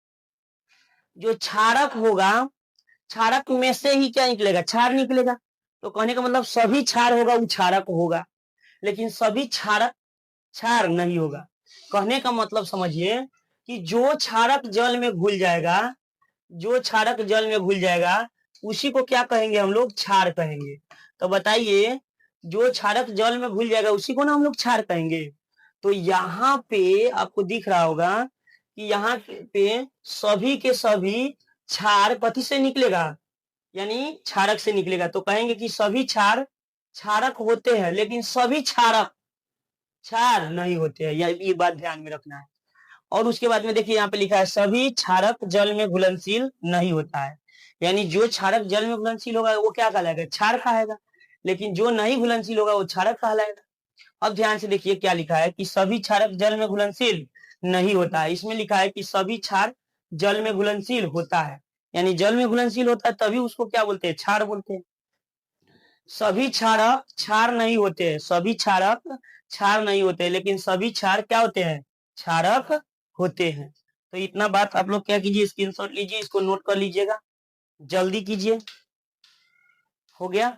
जो क्षारक होगा, क्षारक में से ही क्या निकलेगा, क्षार निकलेगा। तो कहने का मतलब सभी क्षार होगा वो क्षारक होगा, लेकिन सभी क्षारक क्षार नहीं होगा। कहने का मतलब समझिए कि जो क्षारक जल में घुल जाएगा, जो क्षारक जल में घुल जाएगा उसी को क्या कहेंगे हम लोग, क्षार कहेंगे। तो बताइए, जो क्षारक जल में घुल जाएगा उसी को ना हम लोग क्षार कहेंगे। तो यहाँ पे आपको दिख रहा होगा कि यहाँ पे सभी के सभी क्षार कथी से निकलेगा, यानी क्षारक से निकलेगा। तो कहेंगे कि सभी क्षार क्षारक होते हैं, लेकिन सभी क्षारक क्षार नहीं होते हैं। ये बात ध्यान में रखना है। और उसके बाद में देखिए यहाँ पे लिखा है सभी क्षारक जल में घुलनशील नहीं होता है। यानी जो क्षारक जल में घुलनशील होगा वो क्या कहलाएगा, क्षार कहलाएगा, लेकिन जो नहीं घुलनशील होगा वो क्षारक कहलाएगा। अब ध्यान से देखिए क्या लिखा है कि सभी क्षारक जल में घुलनशील नहीं होता है। इसमें लिखा है कि सभी क्षार जल में घुलनशील होता है, यानी जल में घुलनशील होता है तभी उसको क्या बोलते हैं, क्षार बोलते हैं। सभी क्षारक क्षार नहीं होते हैं, सभी क्षारक क्षार नहीं होते, लेकिन सभी क्षार क्या होते हैं, क्षारक होते हैं। तो इतना बात आप लोग क्या कीजिए, स्क्रीनशॉट लीजिए, इसको नोट कर लीजिएगा, जल्दी कीजिए। हो गया।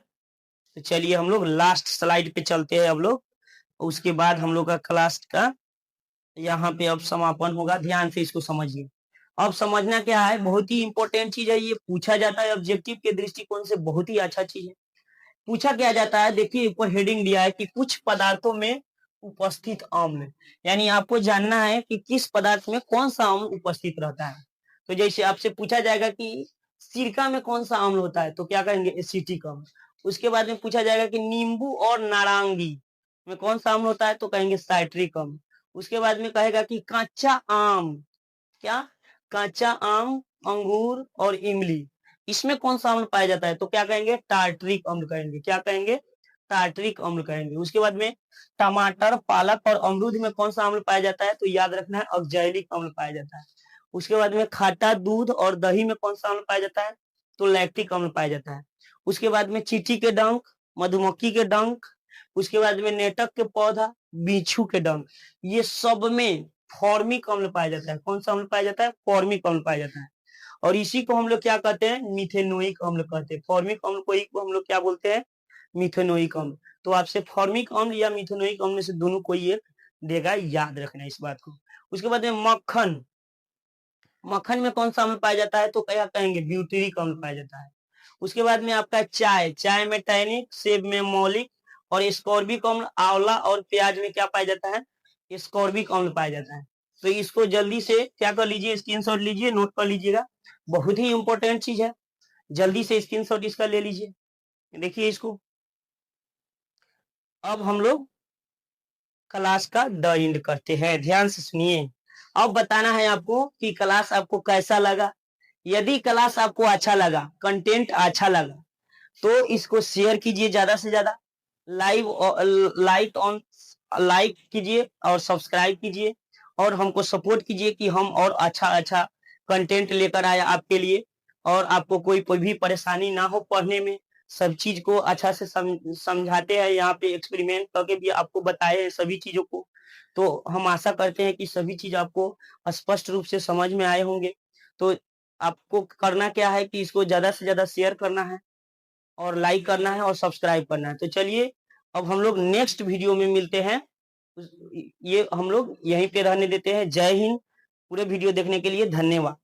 तो चलिए हम लोग लास्ट स्लाइड पे चलते हैं अब लोग, उसके बाद हम लोग का क्लास का यहाँ पे अब समापन होगा। ध्यान से इसको समझिए। अब समझना क्या है, बहुत ही इंपॉर्टेंट चीज है, ये पूछा जाता है ऑब्जेक्टिव के दृष्टिकोण से, बहुत ही अच्छा चीज है। पूछा क्या जाता है, देखिए ऊपर हेडिंग दिया है कि कुछ पदार्थों में उपस्थित अम्ल, यानी आपको जानना है कि किस पदार्थ में कौन सा अम्ल उपस्थित रहता है। तो जैसे आपसे पूछा जाएगा कि सिरका में कौन सा अम्ल होता है, तो क्या कहेंगे, एसिटिक अम्ल। उसके बाद में पूछा जाएगा कि नींबू और नारंगी में कौन सा अम्ल होता है, तो कहेंगे साइट्रिक अम्ल। उसके बाद में कहेगा कि कच्चा आम, क्या, कच्चा आम, अंगूर और इमली, इसमें कौन सा अम्ल पाया जाता है, तो क्या कहेंगे, टार्टरिक अम्ल कहेंगे। क्या कहेंगे, टार्टरिक अम्ल कहेंगे। उसके बाद में टमाटर, पालक और अमरूद में कौन सा अम्ल पाया जाता है, तो याद रखना है ऑक्जेलिक अम्ल पाया जाता है। उसके बाद में खट्टा दूध और दही में कौन सा अम्ल पाया जाता है, तो लैक्टिक अम्ल पाया जाता है। उसके बाद में चींटी के डंक, मधुमक्खी के डंक, उसके बाद में नेटक के पौधा, बिच्छू के डंक, ये सब में फॉर्मिक अम्ल पाया जाता है। कौन सा अम्ल पाया जाता है, फॉर्मिक अम्ल पाया जाता है। और इसी को हम लोग क्या कहते हैं, मिथेनोइक अम्ल कहते हैं। फॉर्मिक अम्ल को हम लोग क्या बोलते हैं, मिथेनोइक अम्ल। तो आपसे फॉर्मिक अम्ल या मिथेनोइक अम्ल से दोनों कोई एक देगा, याद रखना इस बात को। उसके बाद में मक्खन, मक्खन में कौन सा अम्ल पाया जाता है, तो क्या कहेंगे, ब्यूटेरिक अम्ल पाया जाता है। उसके बाद में आपका चाय, चाय में टैनिक, सेब में मौलिक और एस्कॉर्बिक अम्ल, आंवला और प्याज में क्या पाया जाता है, एस्कॉर्बिक अम्ल पाया जाता है। तो इसको जल्दी से क्या कर लीजिए, स्क्रीनशॉट लीजिए, नोट कर लीजिएगा, बहुत ही इंपॉर्टेंट चीज है। जल्दी से स्क्रीनशॉट इसका ले लीजिए, देखिए इसको। अब हम लोग क्लास का द एंड करते हैं, ध्यान से सुनिए। अब बताना है आपको कि क्लास आपको कैसा लगा। यदि क्लास आपको अच्छा लगा, कंटेंट अच्छा लगा, तो इसको शेयर कीजिए ज्यादा से ज्यादा, लाइक कीजिए और सब्सक्राइब कीजिए, और हमको सपोर्ट कीजिए कि हम और अच्छा अच्छा कंटेंट लेकर आए आपके लिए, और आपको कोई भी परेशानी ना हो पढ़ने में। सब चीज को अच्छा से समझाते हैं, यहाँ पे एक्सपेरिमेंट करके भी आपको बताए हैं सभी चीजों को। तो हम आशा करते हैं कि सभी चीज आपको स्पष्ट रूप से समझ में आए होंगे। तो आपको करना क्या है कि इसको ज्यादा से ज्यादा शेयर करना है और लाइक करना है और सब्सक्राइब करना है। तो चलिए अब हम लोग नेक्स्ट वीडियो में मिलते हैं। ये हम लोग यहीं पे रहने देते हैं। जय हिंद। पूरे वीडियो देखने के लिए धन्यवाद।